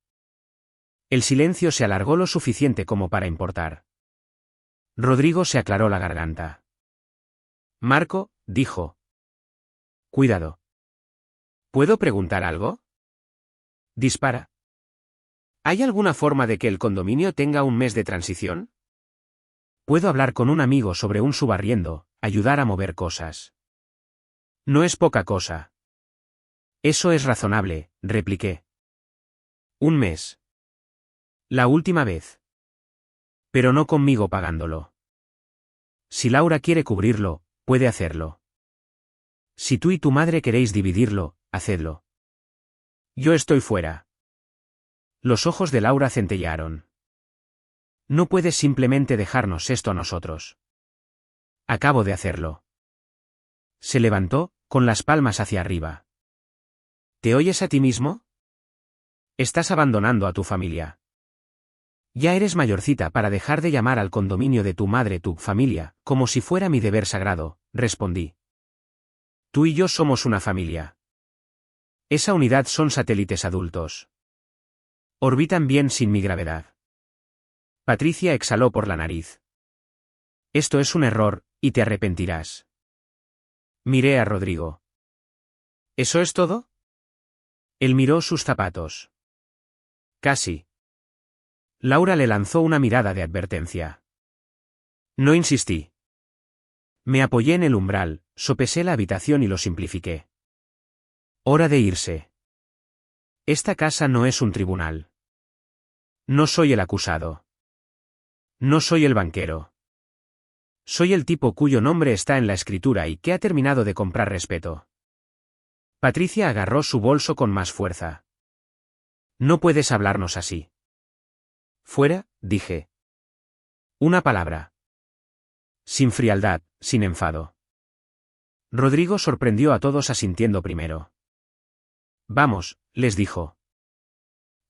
El silencio se alargó lo suficiente como para importar. Rodrigo se aclaró la garganta. Marco, dijo. Cuidado. ¿Puedo preguntar algo? Dispara. ¿Hay alguna forma de que el condominio tenga un mes de transición? Puedo hablar con un amigo sobre un subarriendo, ayudar a mover cosas. No es poca cosa. Eso es razonable, repliqué. 1 mes. La última vez. Pero no conmigo pagándolo. Si Laura quiere cubrirlo, puede hacerlo. Si tú y tu madre queréis dividirlo, hacedlo. Yo estoy fuera. Los ojos de Laura centellearon. No puedes simplemente dejarnos esto a nosotros. Acabo de hacerlo. Se levantó, con las palmas hacia arriba. ¿Te oyes a ti mismo? Estás abandonando a tu familia. Ya eres mayorcita para dejar de llamar al condominio de tu madre tu familia, como si fuera mi deber sagrado, respondí. Tú y yo somos una familia. Esa unidad son satélites adultos. Orbitan bien sin mi gravedad. Patricia exhaló por la nariz. Esto es un error, y te arrepentirás. Miré a Rodrigo. ¿Eso es todo? Él miró sus zapatos. Casi. Laura le lanzó una mirada de advertencia. No insistí. Me apoyé en el umbral, sopesé la habitación y lo simplifiqué. Hora de irse. Esta casa no es un tribunal. No soy el acusado. No soy el banquero. Soy el tipo cuyo nombre está en la escritura y que ha terminado de comprar respeto. Patricia agarró su bolso con más fuerza. No puedes hablarnos así. Fuera, dije. Una palabra. Sin frialdad, sin enfado. Rodrigo sorprendió a todos asintiendo primero. Vamos, les dijo.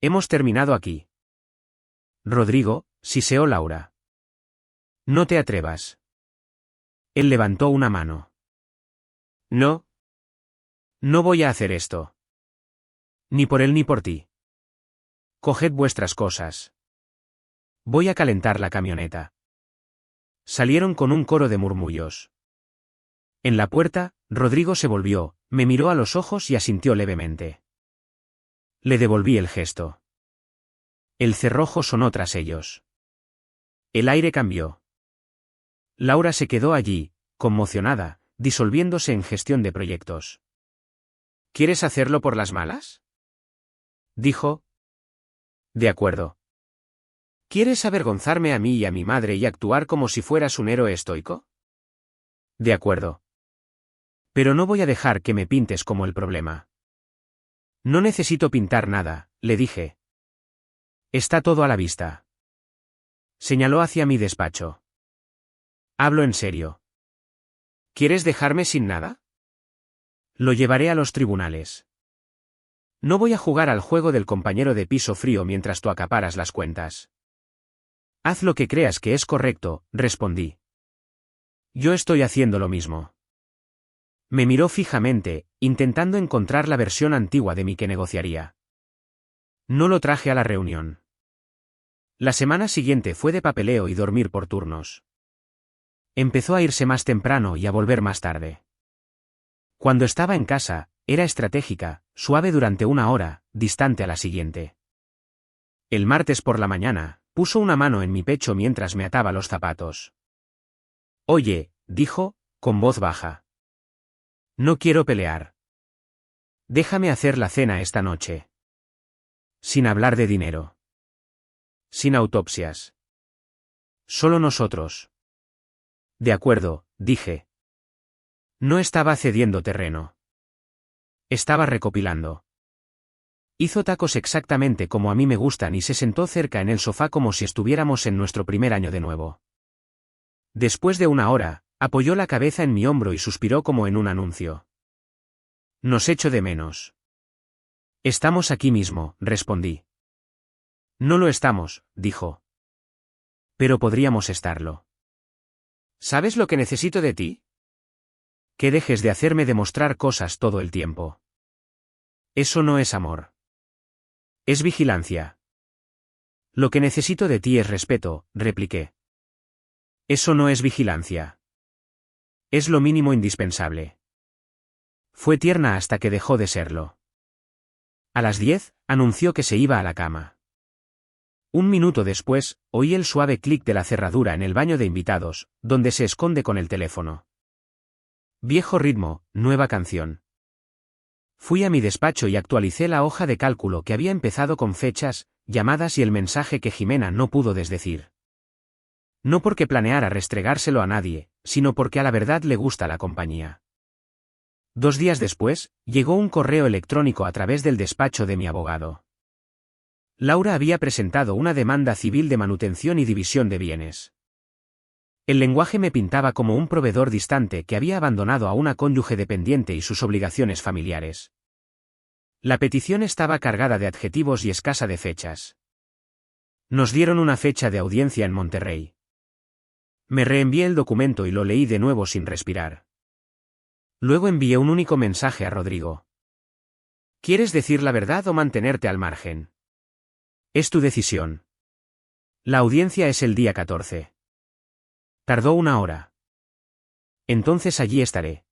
Hemos terminado aquí. Rodrigo, siseó Laura. No te atrevas. Él levantó una mano. No. No voy a hacer esto. Ni por él ni por ti. Coged vuestras cosas. Voy a calentar la camioneta. Salieron con un coro de murmullos. En la puerta, Rodrigo se volvió, me miró a los ojos y asintió levemente. Le devolví el gesto. El cerrojo sonó tras ellos. El aire cambió. Laura se quedó allí, conmocionada, disolviéndose en gestión de proyectos. ¿Quieres hacerlo por las malas? Dijo. De acuerdo. ¿Quieres avergonzarme a mí y a mi madre y actuar como si fueras un héroe estoico? De acuerdo. Pero no voy a dejar que me pintes como el problema. No necesito pintar nada, le dije. Está todo a la vista. Señaló hacia mi despacho. Hablo en serio. ¿Quieres dejarme sin nada? Lo llevaré a los tribunales. No voy a jugar al juego del compañero de piso frío mientras tú acaparas las cuentas. Haz lo que creas que es correcto, respondí. Yo estoy haciendo lo mismo. Me miró fijamente, intentando encontrar la versión antigua de mí que negociaría. No lo traje a la reunión. La semana siguiente fue de papeleo y dormir por turnos. Empezó a irse más temprano y a volver más tarde. Cuando estaba en casa, era estratégica, suave durante 1 hora, distante a la siguiente. El martes por la mañana, puso una mano en mi pecho mientras me ataba los zapatos. Oye, dijo, con voz baja. No quiero pelear. Déjame hacer la cena esta noche. Sin hablar de dinero. Sin autopsias. Solo nosotros. De acuerdo, dije. No estaba cediendo terreno. Estaba recopilando. Hizo tacos exactamente como a mí me gustan y se sentó cerca en el sofá como si estuviéramos en nuestro primer año de nuevo. Después de 1 hora, apoyó la cabeza en mi hombro y suspiró como en un anuncio. Nos echo de menos. Estamos aquí mismo, respondí. No lo estamos, dijo. Pero podríamos estarlo. ¿Sabes lo que necesito de ti? Que dejes de hacerme demostrar cosas todo el tiempo. Eso no es amor. Es vigilancia. Lo que necesito de ti es respeto, repliqué. Eso no es vigilancia. Es lo mínimo indispensable. Fue tierna hasta que dejó de serlo. A las 10, anunció que se iba a la cama. 1 minuto después, oí el suave clic de la cerradura en el baño de invitados, donde se esconde con el teléfono. Viejo ritmo, nueva canción. Fui a mi despacho y actualicé la hoja de cálculo que había empezado con fechas, llamadas y el mensaje que Jimena no pudo desdecir. No porque planeara restregárselo a nadie, sino porque a la verdad le gusta la compañía. 2 días después, llegó un correo electrónico a través del despacho de mi abogado. Laura había presentado una demanda civil de manutención y división de bienes. El lenguaje me pintaba como un proveedor distante que había abandonado a una cónyuge dependiente y sus obligaciones familiares. La petición estaba cargada de adjetivos y escasa de fechas. Nos dieron una fecha de audiencia en Monterrey. Me reenvié el documento y lo leí de nuevo sin respirar. Luego envié un único mensaje a Rodrigo. ¿Quieres decir la verdad o mantenerte al margen? Es tu decisión. La audiencia es el día 14. Tardó 1 hora. Entonces allí estaré.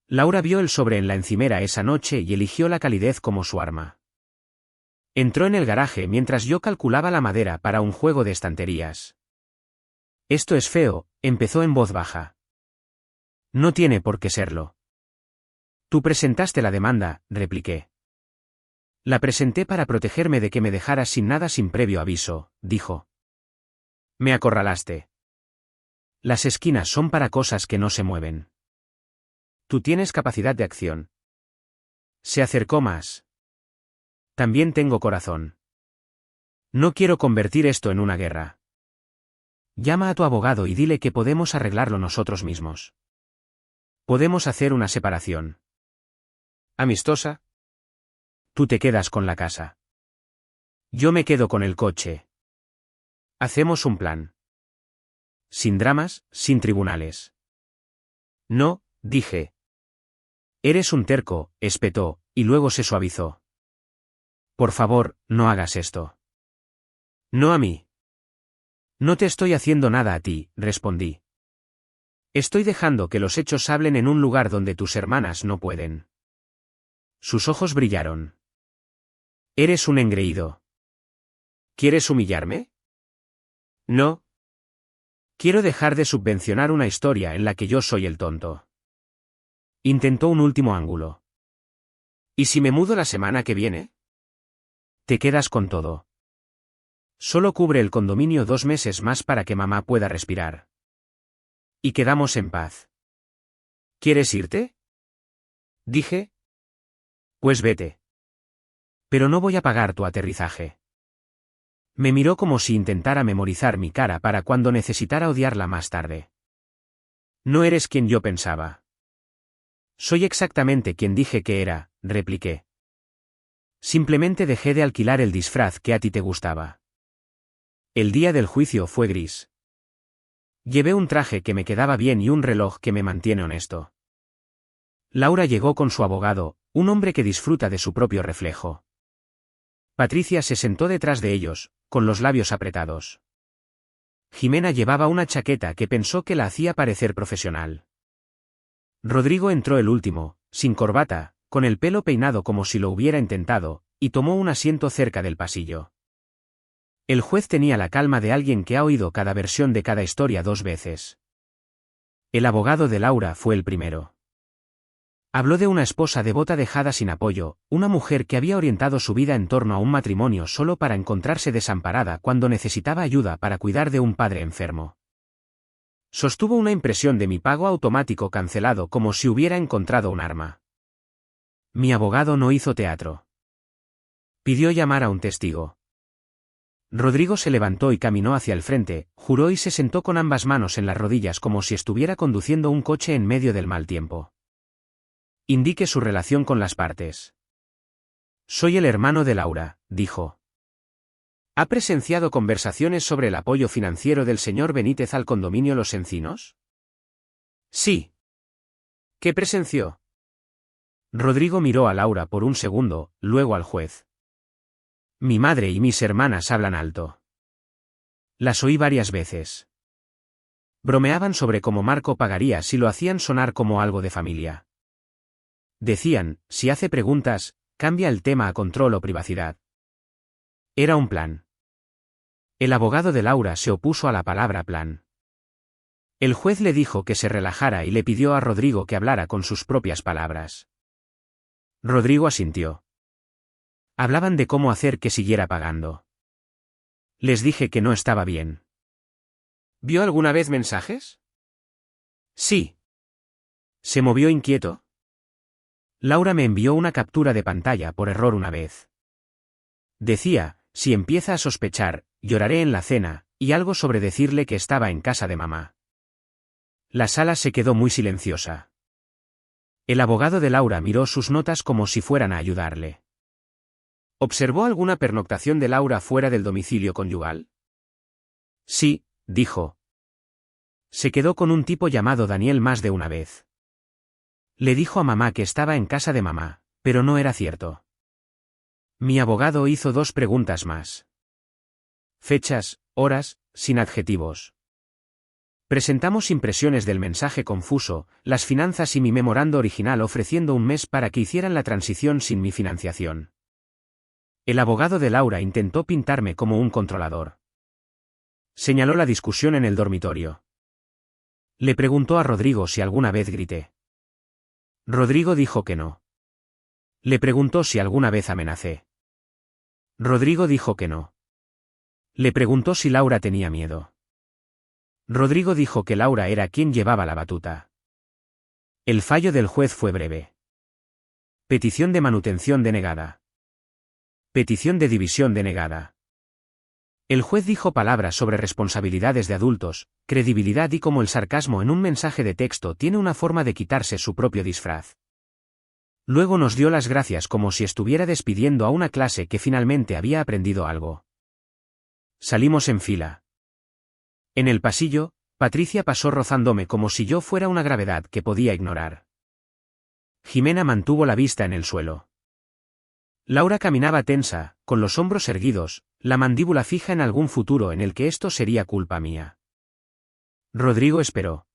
Laura vio el sobre en la encimera esa noche y eligió la calidez como su arma. Entró en el garaje mientras yo calculaba la madera para un juego de estanterías. Esto es feo, empezó en voz baja. No tiene por qué serlo. Tú presentaste la demanda, repliqué. La presenté para protegerme de que me dejaras sin nada sin previo aviso, dijo. Me acorralaste. Las esquinas son para cosas que no se mueven. Tú tienes capacidad de acción. Se acercó más. También tengo corazón. No quiero convertir esto en una guerra. Llama a tu abogado y dile que podemos arreglarlo nosotros mismos. Podemos hacer una separación. ¿Amistosa? Tú te quedas con la casa. Yo me quedo con el coche. Hacemos un plan. Sin dramas, sin tribunales. No, dije. Eres un terco, espetó, y luego se suavizó. Por favor, no hagas esto. No a mí. No te estoy haciendo nada a ti, respondí. Estoy dejando que los hechos hablen en un lugar donde tus hermanas no pueden. Sus ojos brillaron. Eres un engreído. ¿Quieres humillarme? No. Quiero dejar de subvencionar una historia en la que yo soy el tonto. Intentó un último ángulo. ¿Y si me mudo la semana que viene? Te quedas con todo. Solo cubre el condominio 2 meses más para que mamá pueda respirar. Y quedamos en paz. ¿Quieres irte? Dije. Pues vete. Pero no voy a pagar tu aterrizaje. Me miró como si intentara memorizar mi cara para cuando necesitara odiarla más tarde. No eres quien yo pensaba. Soy exactamente quien dije que era, repliqué. Simplemente dejé de alquilar el disfraz que a ti te gustaba. El día del juicio fue gris. Llevé un traje que me quedaba bien y un reloj que me mantiene honesto. Laura llegó con su abogado, un hombre que disfruta de su propio reflejo. Patricia se sentó detrás de ellos, con los labios apretados. Jimena llevaba una chaqueta que pensó que la hacía parecer profesional. Rodrigo entró el último, sin corbata, con el pelo peinado como si lo hubiera intentado, y tomó un asiento cerca del pasillo. El juez tenía la calma de alguien que ha oído cada versión de cada historia 2 veces. El abogado de Laura fue el primero. Habló de una esposa devota dejada sin apoyo, una mujer que había orientado su vida en torno a un matrimonio solo para encontrarse desamparada cuando necesitaba ayuda para cuidar de un padre enfermo. Sostuvo una impresión de mi pago automático cancelado como si hubiera encontrado un arma. Mi abogado no hizo teatro. Pidió llamar a un testigo. Rodrigo se levantó y caminó hacia el frente, juró y se sentó con ambas manos en las rodillas como si estuviera conduciendo un coche en medio del mal tiempo. Indique su relación con las partes. Soy el hermano de Laura, dijo. ¿Ha presenciado conversaciones sobre el apoyo financiero del señor Benítez al condominio Los Encinos? Sí. ¿Qué presenció? Rodrigo miró a Laura por un segundo, luego al juez. Mi madre y mis hermanas hablan alto. Las oí varias veces. Bromeaban sobre cómo Marco pagaría si lo hacían sonar como algo de familia. Decían, si hace preguntas, cambia el tema a control o privacidad. Era un plan. El abogado de Laura se opuso a la palabra plan. El juez le dijo que se relajara y le pidió a Rodrigo que hablara con sus propias palabras. Rodrigo asintió. Hablaban de cómo hacer que siguiera pagando. Les dije que no estaba bien. ¿Vio alguna vez mensajes? Sí. ¿Se movió inquieto? Laura me envió una captura de pantalla por error una vez. Decía, si empieza a sospechar, lloraré en la cena, y algo sobre decirle que estaba en casa de mamá. La sala se quedó muy silenciosa. El abogado de Laura miró sus notas como si fueran a ayudarle. ¿Observó alguna pernoctación de Laura fuera del domicilio conyugal? Sí, dijo. Se quedó con un tipo llamado Daniel más de una vez. Le dijo a mamá que estaba en casa de mamá, pero no era cierto. Mi abogado hizo 2 preguntas más. Fechas, horas, sin adjetivos. Presentamos impresiones del mensaje confuso, las finanzas y mi memorando original ofreciendo un mes para que hicieran la transición sin mi financiación. El abogado de Laura intentó pintarme como un controlador. Señaló la discusión en el dormitorio. Le preguntó a Rodrigo si alguna vez grité. Rodrigo dijo que no. Le preguntó si alguna vez amenacé. Rodrigo dijo que no. Le preguntó si Laura tenía miedo. Rodrigo dijo que Laura era quien llevaba la batuta. El fallo del juez fue breve. Petición de manutención denegada. Petición de división denegada. El juez dijo palabras sobre responsabilidades de adultos, credibilidad y cómo el sarcasmo en un mensaje de texto tiene una forma de quitarse su propio disfraz. Luego nos dio las gracias como si estuviera despidiendo a una clase que finalmente había aprendido algo. Salimos en fila. En el pasillo, Patricia pasó rozándome como si yo fuera una gravedad que podía ignorar. Jimena mantuvo la vista en el suelo. Laura caminaba tensa, con los hombros erguidos, la mandíbula fija en algún futuro en el que esto sería culpa mía. Rodrigo esperó.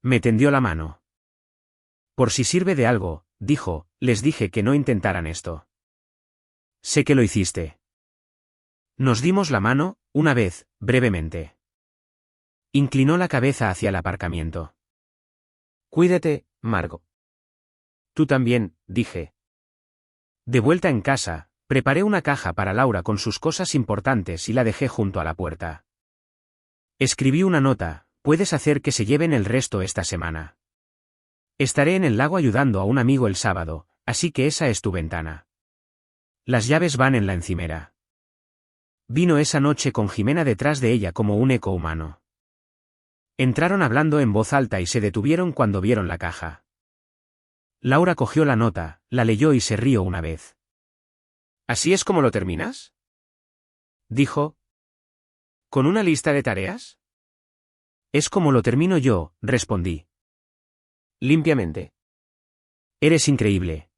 Me tendió la mano. Por si sirve de algo, dijo, les dije que no intentaran esto. Sé que lo hiciste. Nos dimos la mano, una vez, brevemente. Inclinó la cabeza hacia el aparcamiento. Cuídate, Margot. Tú también, dije. De vuelta en casa, preparé una caja para Laura con sus cosas importantes y la dejé junto a la puerta. Escribí una nota, puedes hacer que se lleven el resto esta semana. Estaré en el lago ayudando a un amigo el sábado, así que esa es tu ventana. Las llaves van en la encimera. Vino esa noche con Jimena detrás de ella como un eco humano. Entraron hablando en voz alta y se detuvieron cuando vieron la caja. Laura cogió la nota, la leyó y se rió una vez. ¿Así es como lo terminas?, dijo. ¿Con una lista de tareas? Es como lo termino yo, respondí. Limpiamente. Eres increíble.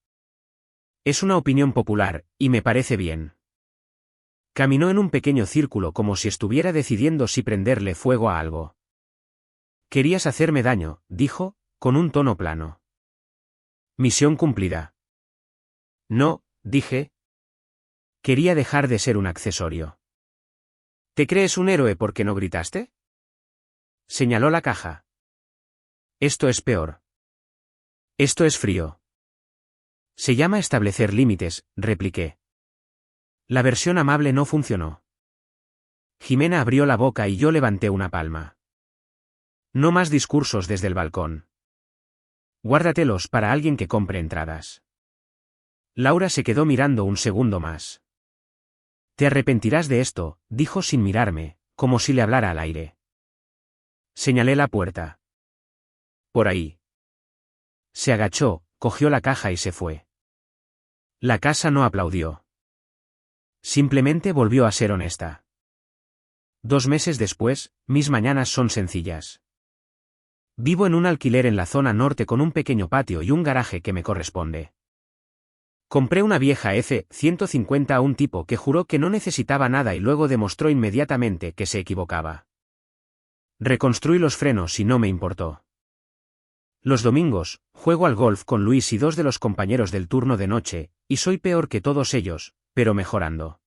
Es una opinión popular, y me parece bien. Caminó en un pequeño círculo como si estuviera decidiendo si prenderle fuego a algo. Querías hacerme daño, dijo, con un tono plano. Misión cumplida. No, dije. Quería dejar de ser un accesorio. ¿Te crees un héroe porque no gritaste?, señaló la caja. Esto es peor. Esto es frío. Se llama establecer límites, repliqué. La versión amable no funcionó. Jimena abrió la boca y yo levanté una palma. No más discursos desde el balcón. Guárdatelos para alguien que compre entradas. Laura se quedó mirando un segundo más. Te arrepentirás de esto, dijo sin mirarme, como si le hablara al aire. Señalé la puerta. Por ahí. Se agachó, cogió la caja y se fue. La casa no aplaudió. Simplemente volvió a ser honesta. 2 meses después, mis mañanas son sencillas. Vivo en un alquiler en la zona norte con un pequeño patio y un garaje que me corresponde. Compré una vieja F-150 a un tipo que juró que no necesitaba nada y luego demostró inmediatamente que se equivocaba. Reconstruí los frenos y no me importó. Los domingos, juego al golf con Luis y 2 de los compañeros del turno de noche, y soy peor que todos ellos, pero mejorando.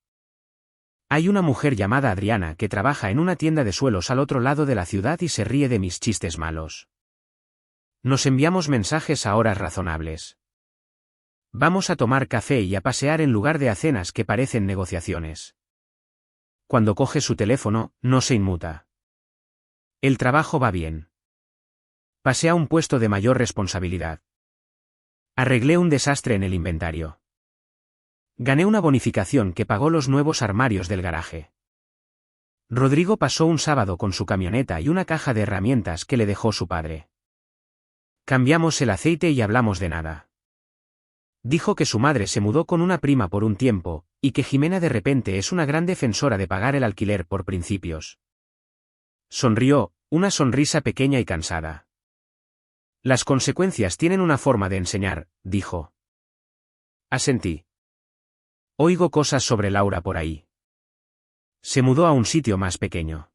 Hay una mujer llamada Adriana que trabaja en una tienda de suelos al otro lado de la ciudad y se ríe de mis chistes malos. Nos enviamos mensajes a horas razonables. Vamos a tomar café y a pasear en lugar de a cenas que parecen negociaciones. Cuando coge su teléfono, no se inmuta. El trabajo va bien. Pasé a un puesto de mayor responsabilidad. Arreglé un desastre en el inventario. Gané una bonificación que pagó los nuevos armarios del garaje. Rodrigo pasó un sábado con su camioneta y una caja de herramientas que le dejó su padre. Cambiamos el aceite y hablamos de nada. Dijo que su madre se mudó con una prima por un tiempo, y que Jimena de repente es una gran defensora de pagar el alquiler por principios. Sonrió, una sonrisa pequeña y cansada. Las consecuencias tienen una forma de enseñar, dijo. Asentí. Oigo cosas sobre Laura por ahí. Se mudó a un sitio más pequeño.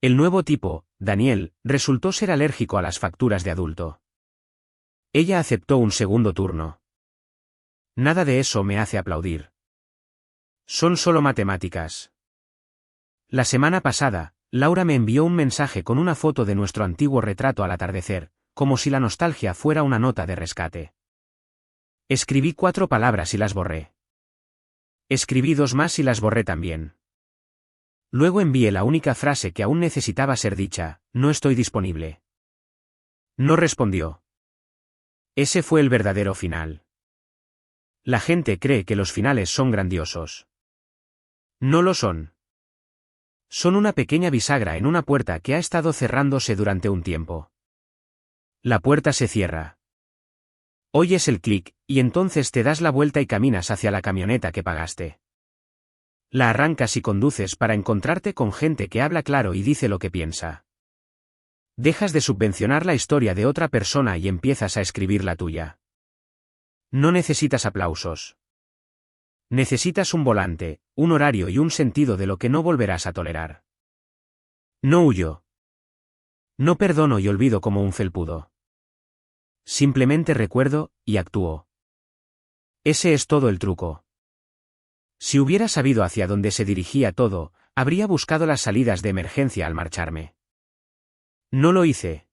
El nuevo tipo, Daniel, resultó ser alérgico a las facturas de adulto. Ella aceptó un segundo turno. Nada de eso me hace aplaudir. Son solo matemáticas. La semana pasada, Laura me envió un mensaje con una foto de nuestro antiguo retrato al atardecer, como si la nostalgia fuera una nota de rescate. Escribí 4 palabras y las borré. Escribí 2 más y las borré también. Luego envié la única frase que aún necesitaba ser dicha: no estoy disponible. No respondió. Ese fue el verdadero final. La gente cree que los finales son grandiosos. No lo son. Son una pequeña bisagra en una puerta que ha estado cerrándose durante un tiempo. La puerta se cierra. Oyes el clic, y entonces te das la vuelta y caminas hacia la camioneta que pagaste. La arrancas y conduces para encontrarte con gente que habla claro y dice lo que piensa. Dejas de subvencionar la historia de otra persona y empiezas a escribir la tuya. No necesitas aplausos. Necesitas un volante, un horario y un sentido de lo que no volverás a tolerar. No huyo. No perdono y olvido como un felpudo. Simplemente recuerdo, y actúo. Ese es todo el truco. Si hubiera sabido hacia dónde se dirigía todo, habría buscado las salidas de emergencia al marcharme. No lo hice.